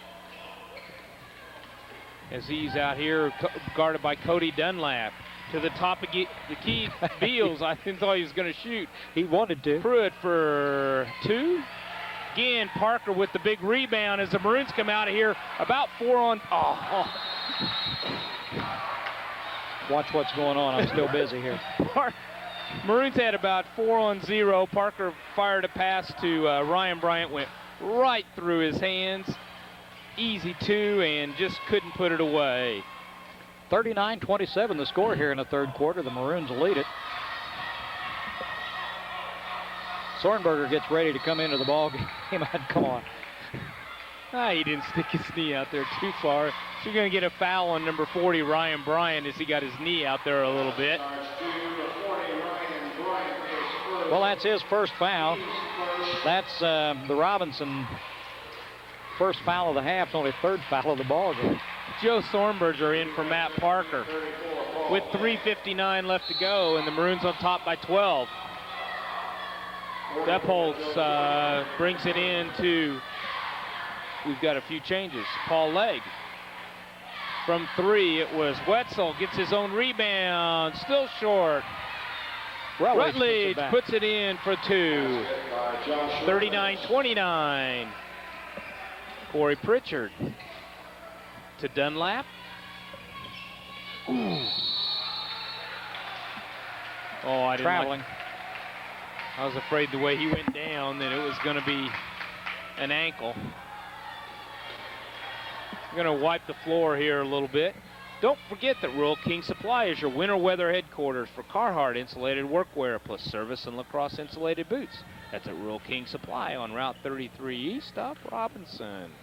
As he's out here guarded by Cody Dunlap. To the top of the key, Beals, I thought he was going to shoot. He wanted to. Pruitt for two. Again, Parker with the big rebound as the Maroons come out of here. About 4 on. Oh. Watch what's going on. I'm still busy here. Maroons had about 4 on 0. Parker fired a pass to Ryan Bryant, went right through his hands. Easy two, and just couldn't put it away. 39-27 the score here in the third quarter. The Maroons lead it. Sornberger gets ready to come into the ball game. Come on. He didn't stick his knee out there too far. So you're going to get a foul on number 40, Ryan Bryant, as he got his knee out there a little bit. Well, that's his first foul. That's the Robinson first foul of the half. It's only third foul of the ball game. Joe Sornberger in for Matt Parker with 3:59 left to go, and the Maroons on top by 12. Depholtz brings it in to, we've got a few changes. Paul Legg. From 3, it was Wetzel, gets his own rebound, still short. Rutledge puts it in for 2. 39-29. Corey Pritchard to Dunlap. Ooh. Oh, I didn't traveling. I was afraid the way he went down that it was going to be an ankle. We're going to wipe the floor here a little bit. Don't forget that Rural King Supply is your winter weather headquarters for Carhartt insulated workwear plus service and lacrosse insulated boots. That's at Rural King Supply on Route 33 East off Robinson.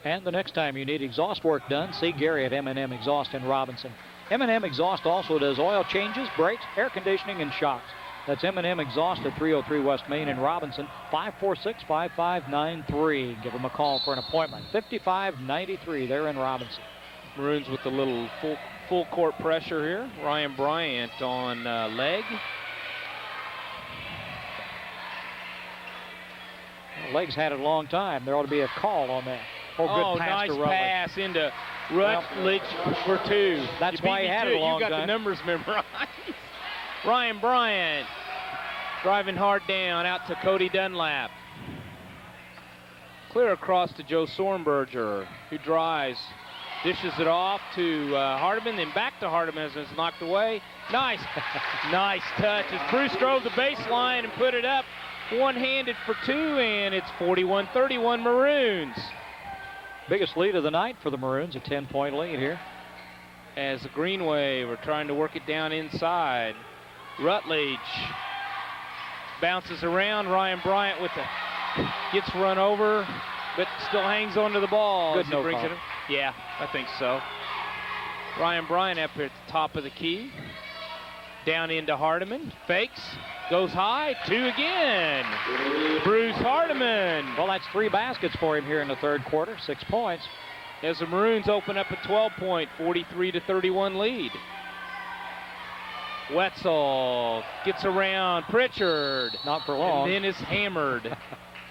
And the next time you need exhaust work done, see Gary at M&M Exhaust in Robinson. M&M Exhaust also does oil changes, brakes, air conditioning, and shocks. That's M&M Exhaust at 303 West Main in Robinson, 546-5593. Give them a call for an appointment. 5593, they're in Robinson. Maroons with a little full court pressure here. Ryan Bryant on leg. Legs had it a long time. There ought to be a call on that. Good pass nice to Rutledge. pass into Rutledge for 2. That's why he had it a long time. You got the numbers memorized. Ryan Bryant driving hard down out to Cody Dunlap. Clear across to Joe Sornberger, who drives, dishes it off to Hardiman, then back to Hardiman as it's knocked away. Nice, nice touch as Bruce drove the baseline and put it up one-handed for 2, and it's 41-31 Maroons. Biggest lead of the night for the Maroons, a 10-point lead here. As the Green Wave are trying to work it down inside. Rutledge bounces around. Ryan Bryant gets run over, but still hangs onto the ball. Good no call. Yeah, I think so. Ryan Bryant up here at the top of the key. Down into Hardiman. Fakes. Goes high. 2 again. Bruce Hardiman. Well, that's 3 baskets for him here in the third quarter. 6 points. As the Maroons open up a 12-point, 43-31 lead. Wetzel gets around Pritchard. Not for long. And then is hammered.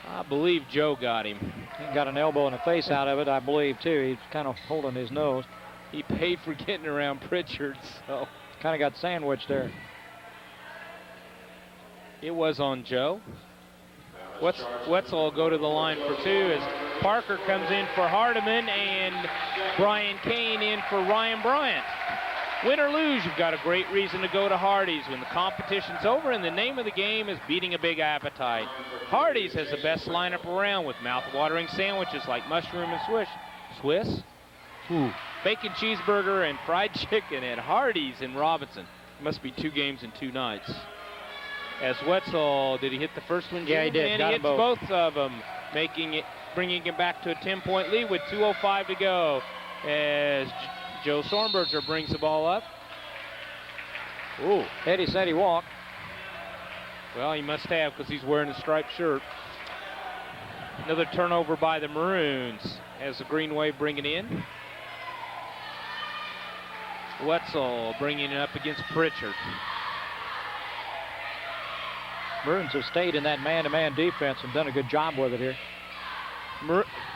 I believe Joe got him. He got an elbow in the face out of it, I believe, too. He's kind of holding his nose. He paid for getting around Pritchard, so. Kind of got sandwiched there. It was on Joe. Wetzel will go to the line for 2 as Parker comes in for Hardiman and Brian Kane in for Ryan Bryant. Win or lose, you've got a great reason to go to Hardee's when the competition's over and the name of the game is beating a big appetite. Hardee's has the best lineup around with mouth-watering sandwiches like mushroom and Swiss? Ooh. Bacon cheeseburger and fried chicken at Hardee's in Robinson. Must be 2 games in 2 nights. As Wetzel, did he hit the first one? Yeah, he did. And got he hits both of them, bringing him back to a 10-point lead with 2:05 to go. As Joe Sornberger brings the ball up. Ooh, Eddie said he walked. Well, he must have because he's wearing a striped shirt. Another turnover by the Maroons as the Green Wave bring it in. Wetzel bringing it up against Pritchard. Maroons have stayed in that man-to-man defense and done a good job with it here.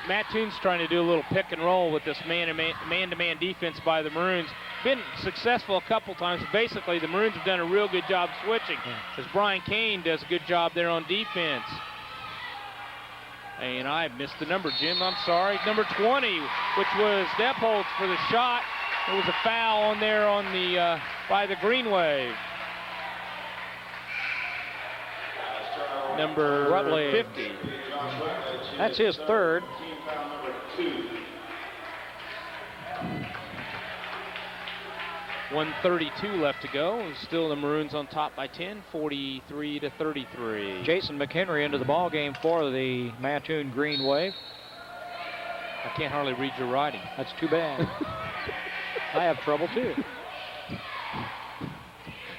Mattoon's trying to do a little pick and roll with this man-to-man defense by the Maroons. Been successful a couple times. Basically, the Maroons have done a real good job switching as Brian Kane does a good job there on defense. And I missed the number, Jim. I'm sorry. Number 20, which was Depholtz for the shot. There was a foul on there on the by the Green Wave. Number Rutledge. 50. That's his third. .132 left to go. Still the Maroons on top by 10, 43-33. Jason McHenry into the ball game for the Mattoon Green Wave. I can't hardly read your writing. That's too bad. I have trouble too.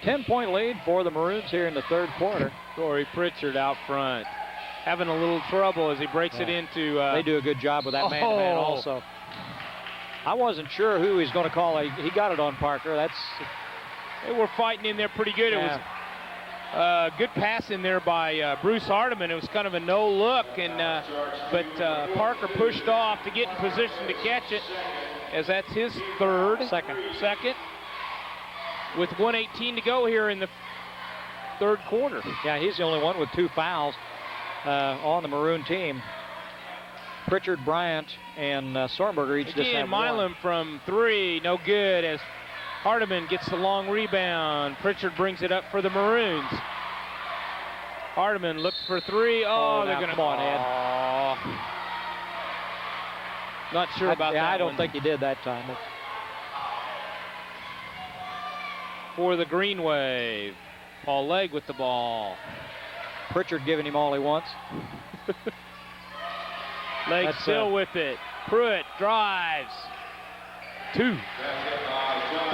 10-point lead for the Maroons here in the third quarter. Corey Pritchard out front, having a little trouble as he breaks it into. They do a good job with that man-to-man also. I wasn't sure who he's going to call. He got it on Parker. They were fighting in there pretty good. Yeah. It was a good pass in there by Bruce Hardiman. It was kind of a no look, but Parker pushed off to get in position to catch it, as that's his second. With 1:18 to go here in the third quarter. Yeah, he's the only one with 2 fouls on the Maroon team. Pritchard, Bryant, and Sornberger each just have Milam 1. from 3, no good as Hardiman gets the long rebound. Pritchard brings it up for the Maroons. Hardiman looks for 3. They're going to. Come on, Ed. Not sure about that. I don't one. think he did that time. For the Green Wave, Paul Legg with the ball. Pritchard giving him all he wants. Legg still with it. Pruitt drives. 2.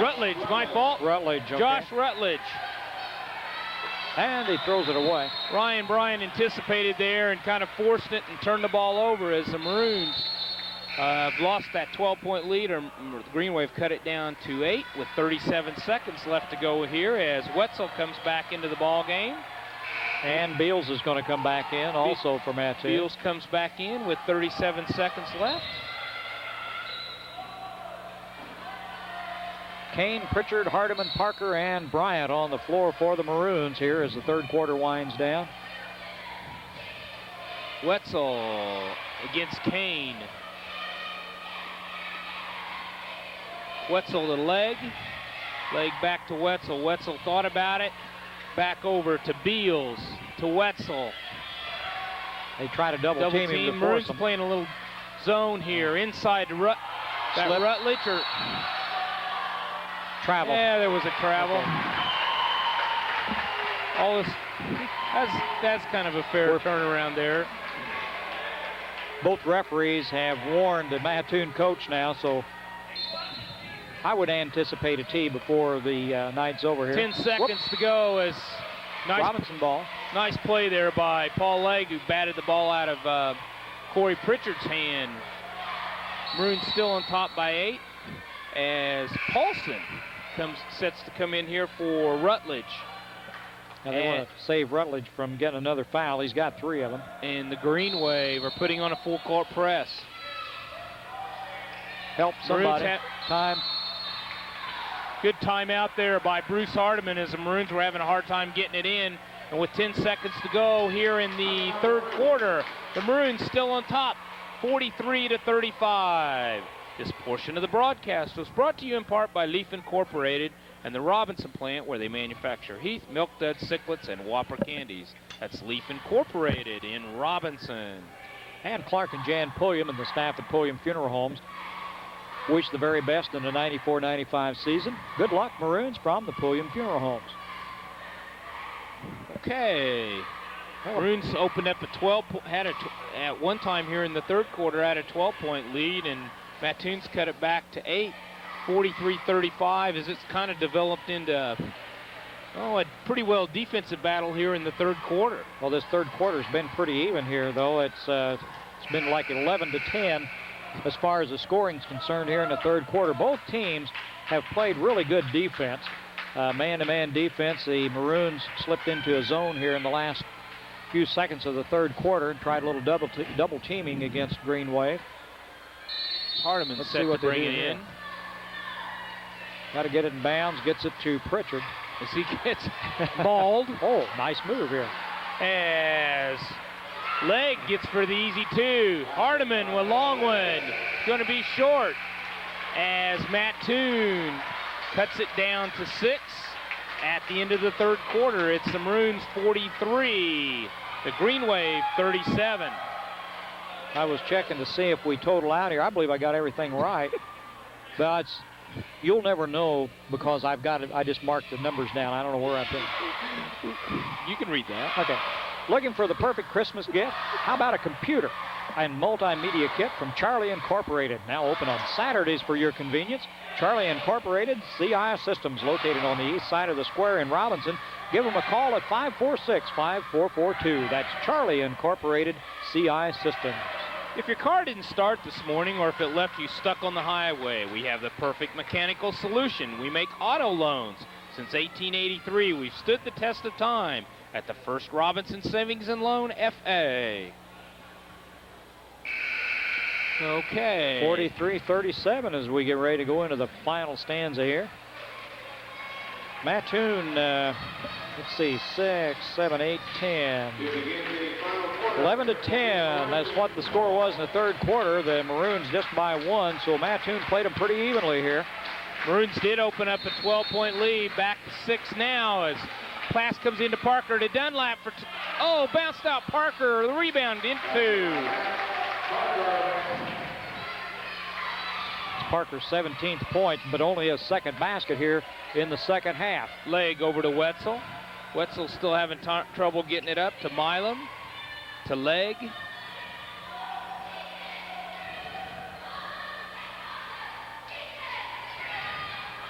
Rutledge, my fault. Rutledge, okay. Josh Rutledge. And he throws it away. Ryan Bryan anticipated there and kind of forced it and turned the ball over as the Maroons lost that 12-point lead. The Green Wave cut it down to 8 with 37 seconds left to go here as Wetzel comes back into the ball game. And Beals is going to come back in also for Mattoon. Beals comes back in with 37 seconds left. Kane, Pritchard, Hardiman, Parker, and Bryant on the floor for the Maroons here as the third quarter winds down. Wetzel against Kane. Wetzel to Legg. Legg back to Wetzel. Wetzel thought about it. Back over to Beals, to Wetzel. They try to double team him to force Maroons him. playing a little zone here inside to Rutledge or travel. Yeah, there was a travel. Okay. All this, that's kind of a fair turnaround there. Both referees have warned the Mattoon coach now, so I would anticipate a tee before the night's over here. 10 seconds to go as Robinson ball. Nice play there by Paul Legg, who batted the ball out of Corey Pritchard's hand. Maroons still on top by 8 as Paulson sets to come in here for Rutledge. Now they want to save Rutledge from getting another foul. He's got 3 of them. And the Green Wave are putting on a full court press. Help somebody. Time. Good timeout there by Bruce Hardiman as the Maroons were having a hard time getting it in. And with 10 seconds to go here in the third quarter, the Maroons still on top, 43-35. This portion of the broadcast was brought to you in part by Leaf Incorporated and the Robinson plant, where they manufacture Heath, Milk Duds, Sicklets, and Whopper candies. That's Leaf Incorporated in Robinson. And Clark and Jan Pulliam and the staff at Pulliam Funeral Homes wish the very best in the 94-95 season. Good luck, Maroons, from the Pulliam Funeral Homes. Okay. Maroons opened up at one time here in the third quarter, had a 12-point lead, and Mattoon's cut it back to 8, 43-35, as it's kind of developed into a pretty well defensive battle here in the third quarter. Well, this third quarter's been pretty even here, though. It's been like 11-10 as far as the scoring's concerned here in the third quarter. Both teams have played really good defense, man-to-man defense. The Maroons slipped into a zone here in the last few seconds of the third quarter and tried a little double teaming against Green Wave. Hardiman set to bring it in. Got to get it in bounds, gets it to Pritchard. As he gets mauled. Oh, nice move here. As Leg gets for the easy 2. Hardiman with long one. Going to be short. As Mattoon cuts it down to 6 at the end of the third quarter. It's the Maroons 43, the Green Wave 37. I was checking to see if we total out here. I believe I got everything right. But you'll never know because I've got it. I just marked the numbers down. I don't know where I put it. You can read that. Okay. Looking for the perfect Christmas gift? How about a computer and multimedia kit from Charlie Incorporated? Now open on Saturdays for your convenience. Charlie Incorporated, CI Systems, located on the east side of the square in Robinson. Give them a call at 546-5442. That's Charlie Incorporated, CI Systems. If your car didn't start this morning or if it left you stuck on the highway, we have the perfect mechanical solution. We make auto loans. Since 1883, we've stood the test of time at the First Robinson Savings and Loan FA. Okay. 43-37 as we get ready to go into the final stanza here. Mattoon, let's see, 6, 7, 8, 10. 11-10, that's what the score was in the third quarter. The Maroons just by 1, so Mattoon played them pretty evenly here. Maroons did open up a 12-point lead, back to 6 now as pass comes into Parker to Dunlap for, bounced out Parker, the rebound into. Parker's 17th point, but only his second basket here in the second half. Leg over to Wetzel. Wetzel still having trouble getting it up to Milam, to Leg.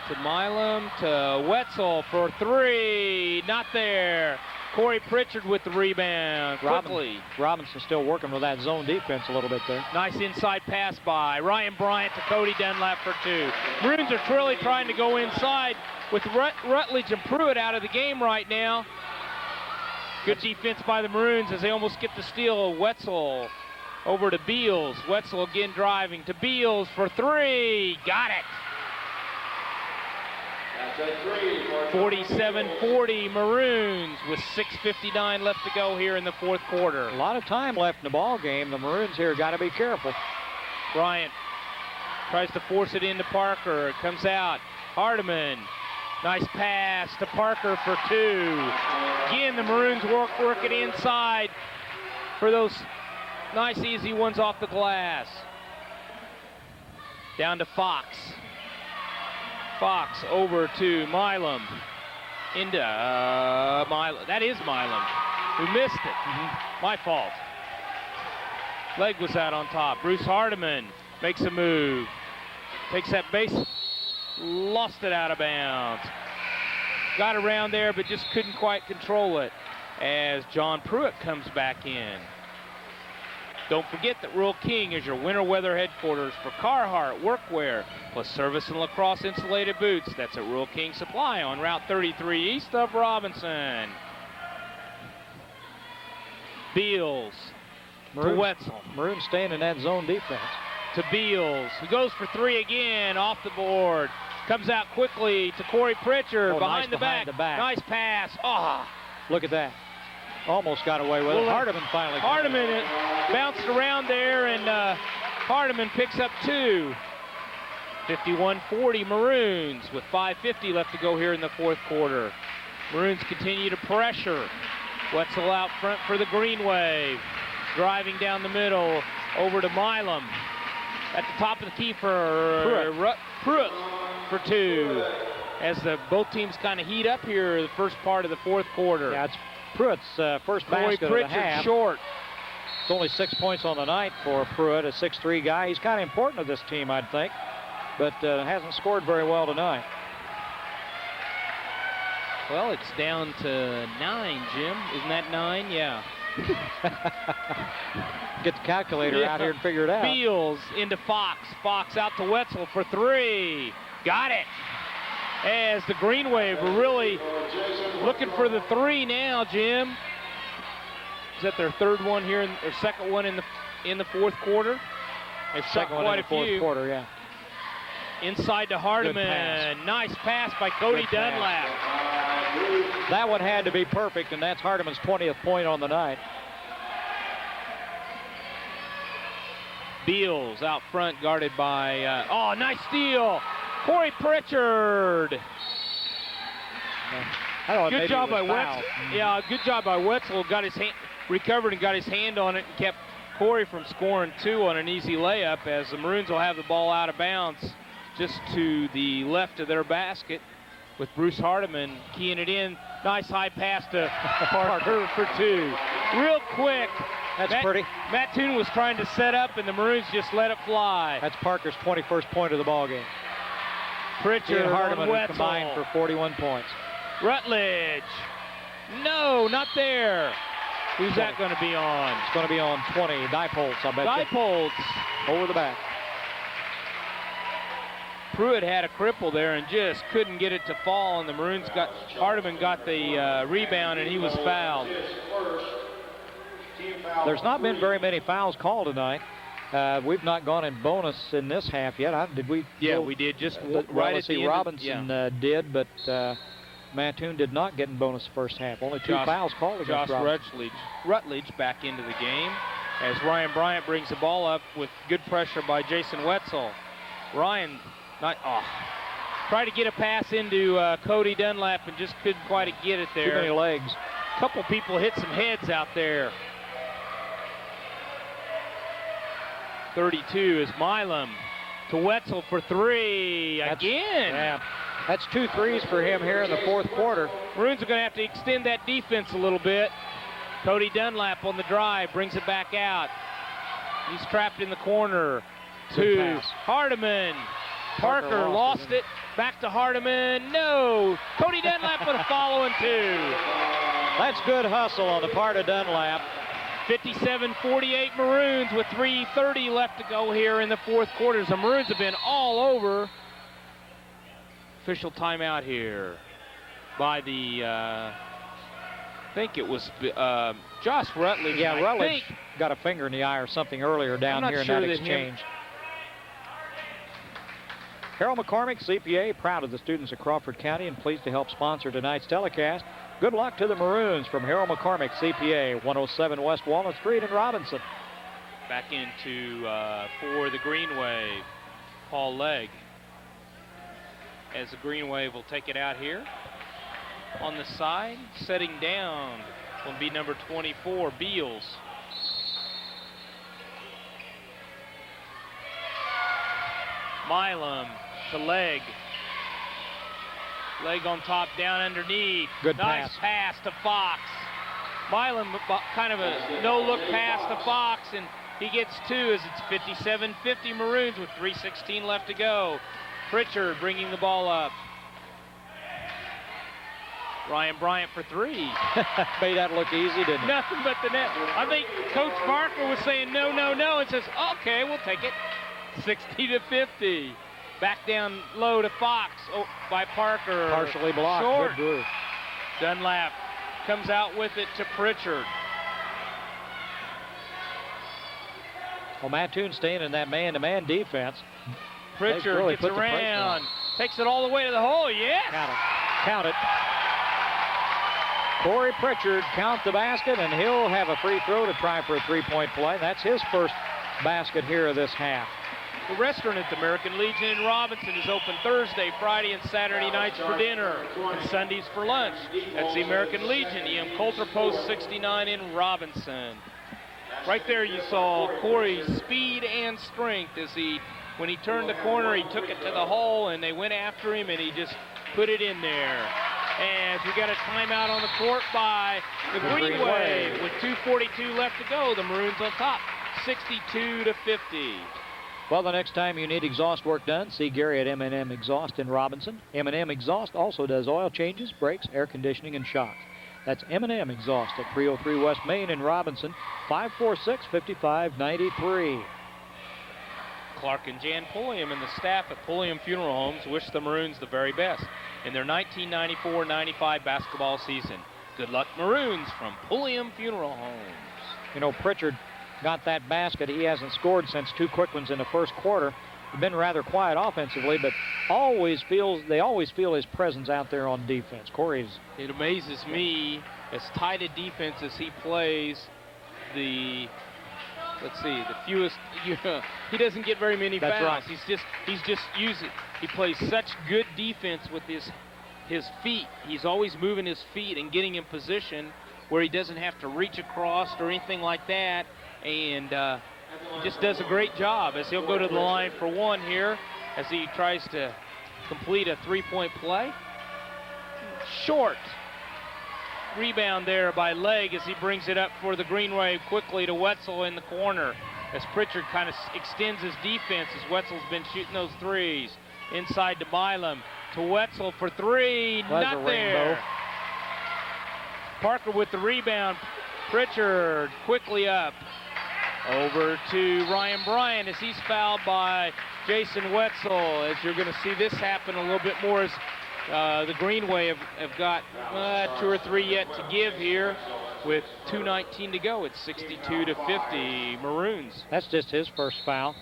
To Milam, to Wetzel for 3, not there. Corey Pritchard with the rebound quickly. Robinson still working with that zone defense a little bit there. Nice inside pass by Ryan Bryant to Cody Dunlap for 2. Maroons are truly trying to go inside with Rutledge and Pruitt out of the game right now. Good defense by the Maroons as they almost get the steal. Wetzel over to Beals. Wetzel again driving to Beals for 3. Got it. 47-40 Maroons with 6:59 left to go here in the fourth quarter. A lot of time left in the ball game. The Maroons here got to be careful. Bryant tries to force it into Parker. It comes out. Hardiman. Nice pass to Parker for 2. Again, the Maroons work it inside for those nice easy ones off the glass. Down to Fox. Fox over to Milam. Into Milam. That is Milam who missed it. My fault. Leg was out on top. Bruce Hardiman makes a move. Takes that base. Lost it out of bounds. Got around there, but just couldn't quite control it as John Pruitt comes back in. Don't forget that Rural King is your winter weather headquarters for Carhartt workwear, plus service and lacrosse insulated boots. That's at Rural King Supply on Route 33 east of Robinson. Beals to Wetzel. Maroon staying in that zone defense. To Beals, who goes for three again, off the board. Comes out quickly to Corey Pritchard, nice behind the back. Nice pass. Oh. Look at that. Almost got away with it. Hardiman finally. Hardiman bounced around there, and Hardiman picks up two. 51-40 Maroons with 5:50 left to go here in the fourth quarter. Maroons continue to pressure. Wetzel out front for the Green Wave. Driving down the middle over to Milam. At the top of the key for Pruitt for two. As both teams kind of heat up here the first part of the fourth quarter. Yeah, it's Pruitt's first basket of the half. Short. It's only 6 points on the night for Pruitt, a 6'3" guy. He's kind of important to this team, I'd think, but hasn't scored very well tonight. Well, it's down to 9, Jim. Isn't that 9? Yeah. Get the calculator out here and figure it out. Beals into Fox. Fox out to Wetzel for three. Got it. As the Green Wave are really looking for the three now, Jim. Is that their third one here, or second one in the fourth quarter? They've shot quite a few. Fourth quarter, yeah. Inside to Hardiman. Nice pass by Cody Dunlap. That one had to be perfect, and that's Hardiman's 20th point on the night. Beals out front, guarded by, nice steal. Corey Pritchard. Good job by Wetzel. Yeah, good job by Wetzel. Got his hand, recovered and got his hand on it and kept Corey from scoring two on an easy layup, as the Maroons will have the ball out of bounds just to the left of their basket, with Bruce Hardiman keying it in. Nice high pass to Parker for two. Real quick. That's pretty. Mattoon was trying to set up, and the Maroons just let it fly. That's Parker's 21st point of the ball game. Pritchard and Hardiman Wetzel combined for 41 points. Rutledge. No, not there. Who's that going to be on? It's going to be on 20. Dipoltz, I bet. Dipoltz. Over the back. Pruitt had a cripple there and just couldn't get it to fall, and the Maroons Hardiman got the rebound, and he was fouled. There's not been very many fouls called tonight. We've not gone in bonus in this half yet. Did we? Yeah, we did. Just right at the end. Robinson did, but Mattoon did not get in bonus the first half. Only two fouls called against Robinson. Rutledge back into the game as Ryan Bryant brings the ball up with good pressure by Jason Wetzel. Ryan tried to get a pass into Cody Dunlap and just couldn't quite get it there. Too many legs. A couple people hit some heads out there. 32 is Milam to Wetzel for three again. Yeah, that's 2 threes for him here in the fourth quarter. Maroons are going to have to extend that defense a little bit. Cody Dunlap on the drive, brings it back out. He's trapped in the corner to Hardiman. Parker lost it. Back to Hardiman. No. Cody Dunlap with a follow-in two. That's good hustle on the part of Dunlap. 57-48 Maroons with 3:30 left to go here in the fourth quarter. The Maroons have been all over. Official timeout here by the, I think it was Josh Rutledge. Yeah, Rutledge got a finger in the eye or something earlier down here in that exchange. Harold McCormick, CPA, proud of the students of Crawford County and pleased to help sponsor tonight's telecast. Good luck to the Maroons from Harold McCormick, CPA, 107 West Walnut Street in Robinson. Back into for the Green Wave, Paul Legg. As the Green Wave will take it out here. On the side, setting down will be number 24, Beals. Milam to Legg. Legg on top, down underneath. Good nice pass to Fox. Milam, kind of a no-look pass to Fox, and he gets two as it's 57-50 Maroons with 3:16 left to go. Pritchard bringing the ball up. Ryan Bryant for three. Made that look easy, didn't it? Nothing but the net. I think Coach Parker was saying no, no, no, and says, okay, we'll take it. 60-50. Back down low to Fox by Parker. Partially blocked. Short. Good Bruce. Dunlap comes out with it to Pritchard. Well, Mattoon staying in that man-to-man defense. Pritchard really gets put the pressure around, on. takes it all the way to the hole. Yes. Count it. Count it. Corey Pritchard counts the basket, and he'll have a free throw to try for a three-point play. That's his first basket here of this half. The restaurant at the American Legion in Robinson is open Thursday, Friday, and Saturday nights for dinner, and Sundays for lunch. That's the American Legion, E.M. Coulter Post 69 in Robinson. Right there you saw Corey's speed and strength as when he turned the corner, he took it to the hole, and they went after him, and he just put it in there. As we got a timeout on the court by the Green Wave with 2:42 left to go. The Maroons on top, 62-50. Well, the next time you need exhaust work done, see Gary at M&M Exhaust in Robinson. M&M Exhaust also does oil changes, brakes, air conditioning, and shocks. That's M&M Exhaust at 303 West Main in Robinson, 546-5593. Clark and Jan Pulliam and the staff at Pulliam Funeral Homes wish the Maroons the very best in their 1994-95 basketball season. Good luck, Maroons, from Pulliam Funeral Homes. You know, Pritchard got that basket. He hasn't scored since two quick ones in the first quarter. He's been rather quiet offensively, but they always feel his presence out there on defense. Corey's. It amazes me, as tight a defense as he plays, the fewest, he doesn't get very many That's fouls. right. He's just using, he plays such good defense with his feet. He's always moving his feet and getting in position where he doesn't have to reach across or anything like that. And he just does a great job as he'll go to the line for one here as he tries to complete a three-point play. Short. Rebound there by Legg as he brings it up for the Green Wave quickly to Wetzel in the corner as Pritchard kind of extends his defense as Wetzel's been shooting those threes. Inside to Milam, to Wetzel for three, not there. Parker with the rebound. Pritchard quickly up. Over to Ryan Bryant as he's fouled by Jason Wetzel. As you're going to see this happen a little bit more as the Green Wave have got 2 or 3 yet to give here with 2:19 to go. It's 62-50 Maroons. That's just his first foul.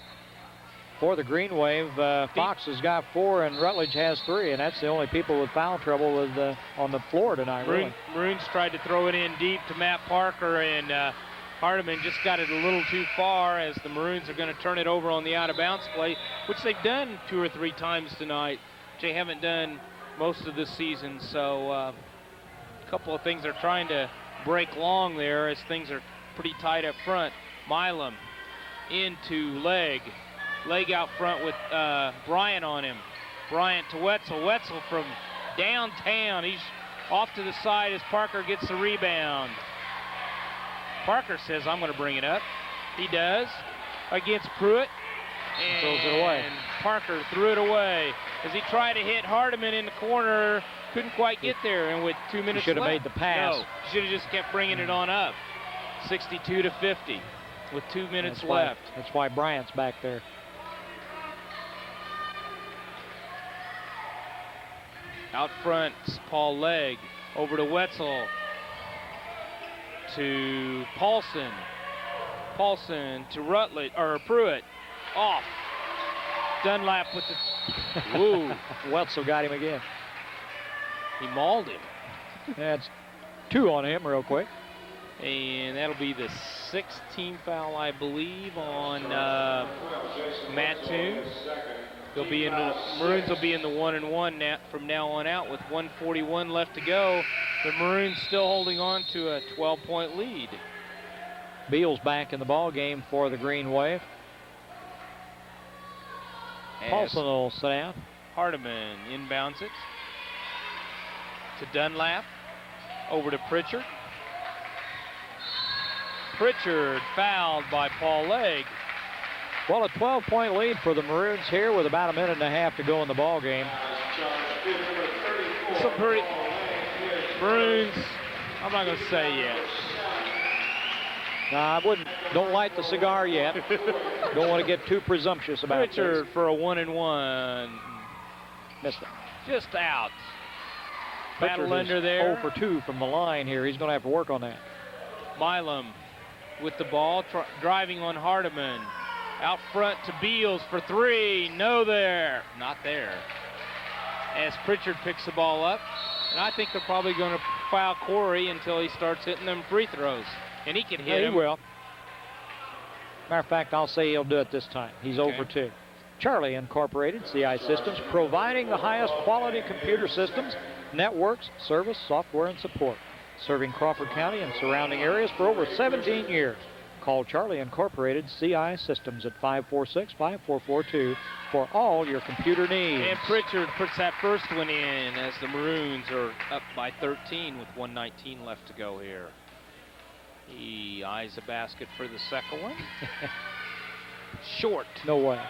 For the Green Wave, Fox has got 4 and Rutledge has 3, and that's the only people with foul trouble on the floor tonight, really. Maroons tried to throw it in deep to Matt Parker, and Hardiman just got it a little too far as the Maroons are going to turn it over on the out-of-bounds play, which they've done 2 or 3 times tonight, which they haven't done most of this season. So a couple of things they're trying to break long there as things are pretty tight up front. Milam into Legg. Legg out front with Bryant on him. Bryant to Wetzel. Wetzel from downtown. He's off to the side as Parker gets the rebound. Parker says, I'm going to bring it up. He does against Pruitt. And throws it away. Parker threw it away as he tried to hit Hardiman in the corner. Couldn't quite get there. And with 2 minutes left. Should have made the pass. No, should have just kept bringing it on up. 62-50 with 2 minutes left. That's why Bryant's back there. Out front, Paul Legg. Over to Wetzel. To Paulson. Paulson to Rutledge, or Pruitt. Off. Dunlap with the... Woo. Wetzel got him again. He mauled him. That's 2 on him real quick. And that'll be the 16th foul, I believe, on Mattoon. They'll be in the Maroons will be in the 1-and-1 now, from now on out with 1:41 left to go. The Maroons still holding on to a 12-point lead. Beal's back in the ball game for the Green Wave. Paulson will sit down. Hardiman inbounds it to Dunlap. Over to Pritchard. Pritchard fouled by Paul Legg. Well, a 12-point lead for the Maroons here with about 1.5 minutes to go in the ball game. Maroons, I'm not going to say yet. Nah, I wouldn't. Don't light the cigar yet. Don't want to get too presumptuous about it. Richard for a 1-1. Missed it. Just out. Pritchard Battle under is there. 0 for 2 from the line here. He's going to have to work on that. Milam with the ball, driving on Hardiman. Out front to Beals for 3. No there. Not there. As Pritchard picks the ball up. And I think they're probably going to foul Corey until he starts hitting them free throws. And he can hit He him. will. Matter of fact, I'll say he'll do it this time. He's Okay. 0 for 2. Charlie Incorporated, CI Systems, providing the highest quality computer systems, networks, service, software, and support. Serving Crawford County and surrounding areas for over 17 years. Call Charlie Incorporated CI Systems at 546-5442 for all your computer needs. And Pritchard puts that first one in as the Maroons are up by 13 with 1:19 left to go here. He eyes the basket for the second one. Short. No way.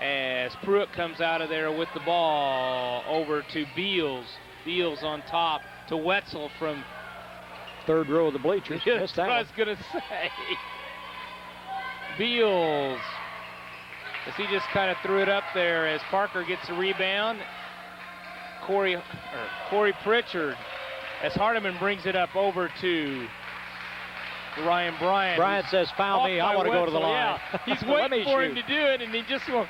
As Pruitt comes out of there with the ball over to Beals. Beals on top to Wetzel from Third row of the bleachers. That's Missed what that I one. was going to say. Beals. As he just kind of threw it up there as Parker gets a rebound. Corey Pritchard as Hardiman brings it up over to Ryan Bryant. Bryant says, foul me. I want to go to the Wetzel, line. Yeah. He's Let me waiting for him shoot. to do it, and he just won't.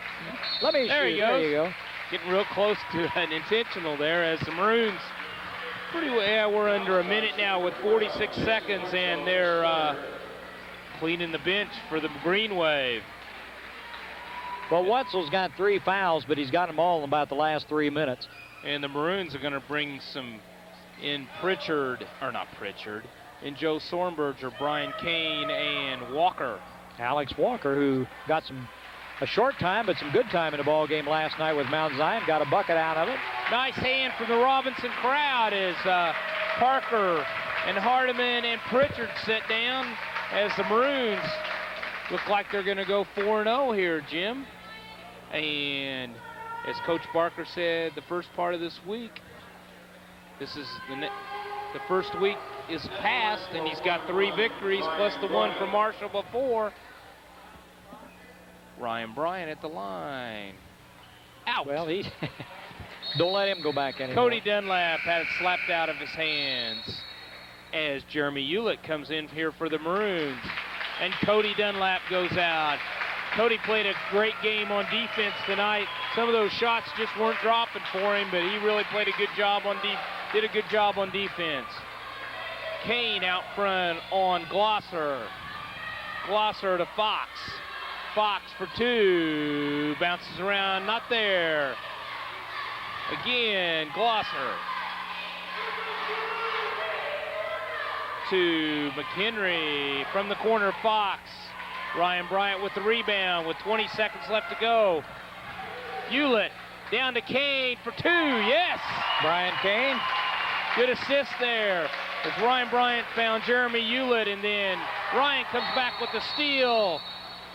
Let me There shoot. he There goes. you go. Getting real close to an intentional there as the Maroons pretty well, yeah, we're under a minute now with 46 seconds, and they're cleaning the bench for the Green Wave. Well, Wetzel's got 3 fouls, but he's got them all in about the last 3 minutes. And the Maroons are going to bring some in Pritchard, in Joe Sornberger, Brian Kane, and Walker. Alex Walker, who got a short time, but some good time in the ball game last night with Mount Zion, got a bucket out of it. Nice hand from the Robinson crowd as Parker and Hardiman and Pritchard sit down as the Maroons look like they're going to go 4-0 here, Jim. And as Coach Barker said, the first part of this week, this is the first week is past, and he's got 3 victories plus the one from Marshall before. Ryan Bryant at the line. Out. Well, he don't let him go back anymore. Cody Dunlap had it slapped out of his hands as Jeremy Hewlett comes in here for the Maroons. And Cody Dunlap goes out. Cody played a great game on defense tonight. Some of those shots just weren't dropping for him, but he really played a good job did a good job on defense. Kane out front on Glosser. Glosser to Fox. Fox for 2. Bounces around, not there. Again, Glosser. To McHenry from the corner, Fox. Ryan Bryant with the rebound with 20 seconds left to go. Hewlett down to Kane for 2, yes! Brian Kane. Good assist there as Ryan Bryant found Jeremy Hewlett, and then Ryan comes back with the steal.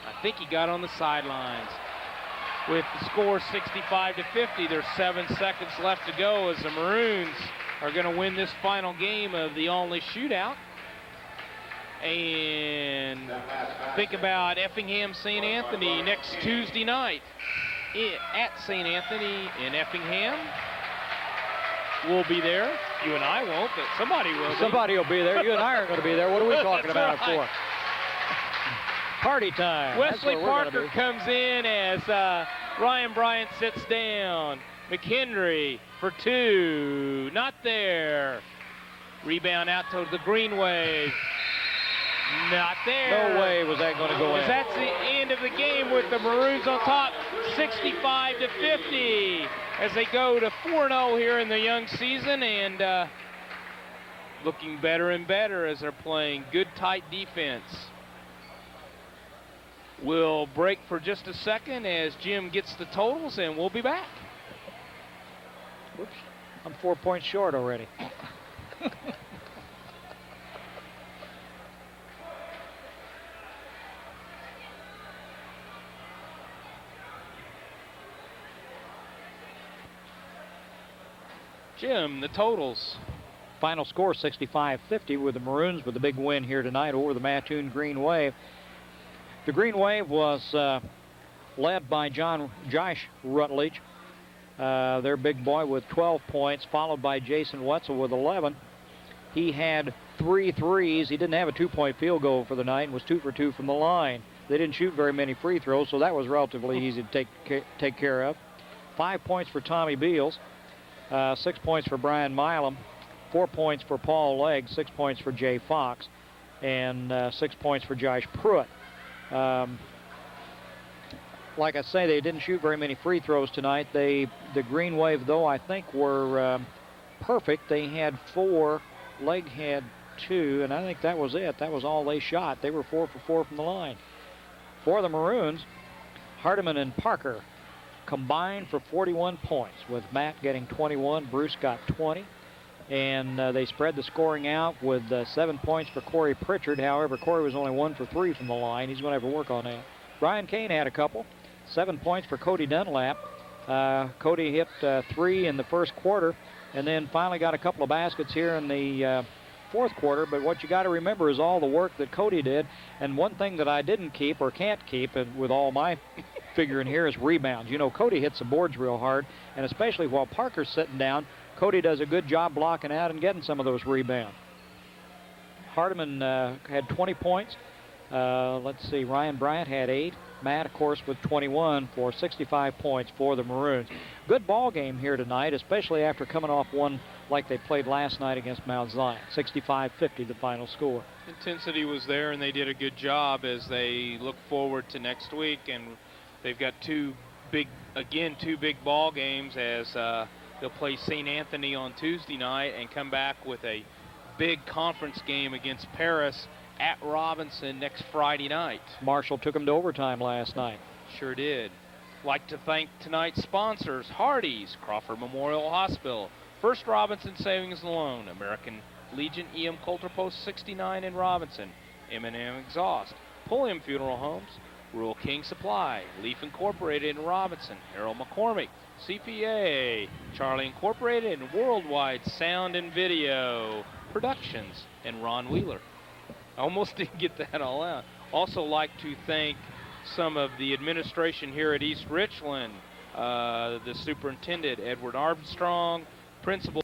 I think he got on the sidelines. With the score 65-50, there's 7 seconds left to go as the Maroons are going to win this final game of the Olney shootout. And think about Effingham St. Anthony next Tuesday night at St. Anthony in Effingham. We'll be there. You and I won't, but somebody will. Somebody will be there. You and I aren't going to be there. What are we talking about That's it right. for? Party time. Wesley That's where we're Parker gonna be. comes in as Ryan Bryant sits down. McHenry for 2. Not there. Rebound out to the Green Wave. Not there. No way was that going to go in. That's the end of the game with the Maroons on top, 65-50, as they go to 4-0 here in the young season, and looking better and better as they're playing good, tight defense. We'll break for just a second as Jim gets the totals, and we'll be back. Whoops. I'm 4 points short already. Jim, the totals. Final score 65-50 with the Maroons with the big win here tonight over the Mattoon Green Wave. The Green Wave was led by Josh Rutledge, their big boy, with 12 points, followed by Jason Wetzel with 11. He had 3 threes. He didn't have a 2-point field goal for the night and was 2 for 2 from the line. They didn't shoot very many free throws, so that was relatively easy to take care of. 5 points for Tommy Beals, 6 points for Brian Milam, 4 points for Paul Legg, 6 points for Jay Fox, and 6 points for Josh Pruitt. Like I say, they didn't shoot very many free throws tonight. The Green Wave, though, I think were perfect. They had 4, Legg had 2, and I think that was it. That was all they shot. They were 4 for 4 from the line. For the Maroons, Hardiman and Parker combined for 41 points, with Matt getting 21, Bruce got 20. And they spread the scoring out with 7 points for Corey Pritchard. However, Corey was only 1 for 3 from the line. He's going to have to work on that. Brian Kane had a couple. 7 points for Cody Dunlap. Cody hit 3 in the first quarter and then finally got a couple of baskets here in the fourth quarter. But what you got to remember is all the work that Cody did. And one thing that I didn't keep or can't keep, and with all my figuring here, is rebounds. You know, Cody hits the boards real hard, and especially while Parker's sitting down, Cody does a good job blocking out and getting some of those rebounds. Hardiman had 20 points. Let's see, Ryan Bryant had 8. Matt, of course, with 21 for 65 points for the Maroons. Good ball game here tonight, especially after coming off one like they played last night against Mount Zion. 65-50 the final score. Intensity was there, and they did a good job as they look forward to next week. And they've got two big ball games as they'll play St. Anthony on Tuesday night and come back with a big conference game against Paris at Robinson next Friday night. Marshall took them to overtime last night. Sure did. Like to thank tonight's sponsors: Hardee's, Crawford Memorial Hospital, First Robinson Savings and Loan, American Legion EM Coulter Post 69 in Robinson, M&M Exhaust, Pulliam Funeral Homes, Rural King Supply, Leaf Incorporated in Robinson, Harold McCormick, CPA, Charlie Incorporated, and Worldwide Sound and Video Productions, and Ron Wheeler. I almost didn't get that all out. Also like to thank some of the administration here at East Richland, the superintendent, Edward Armstrong, principal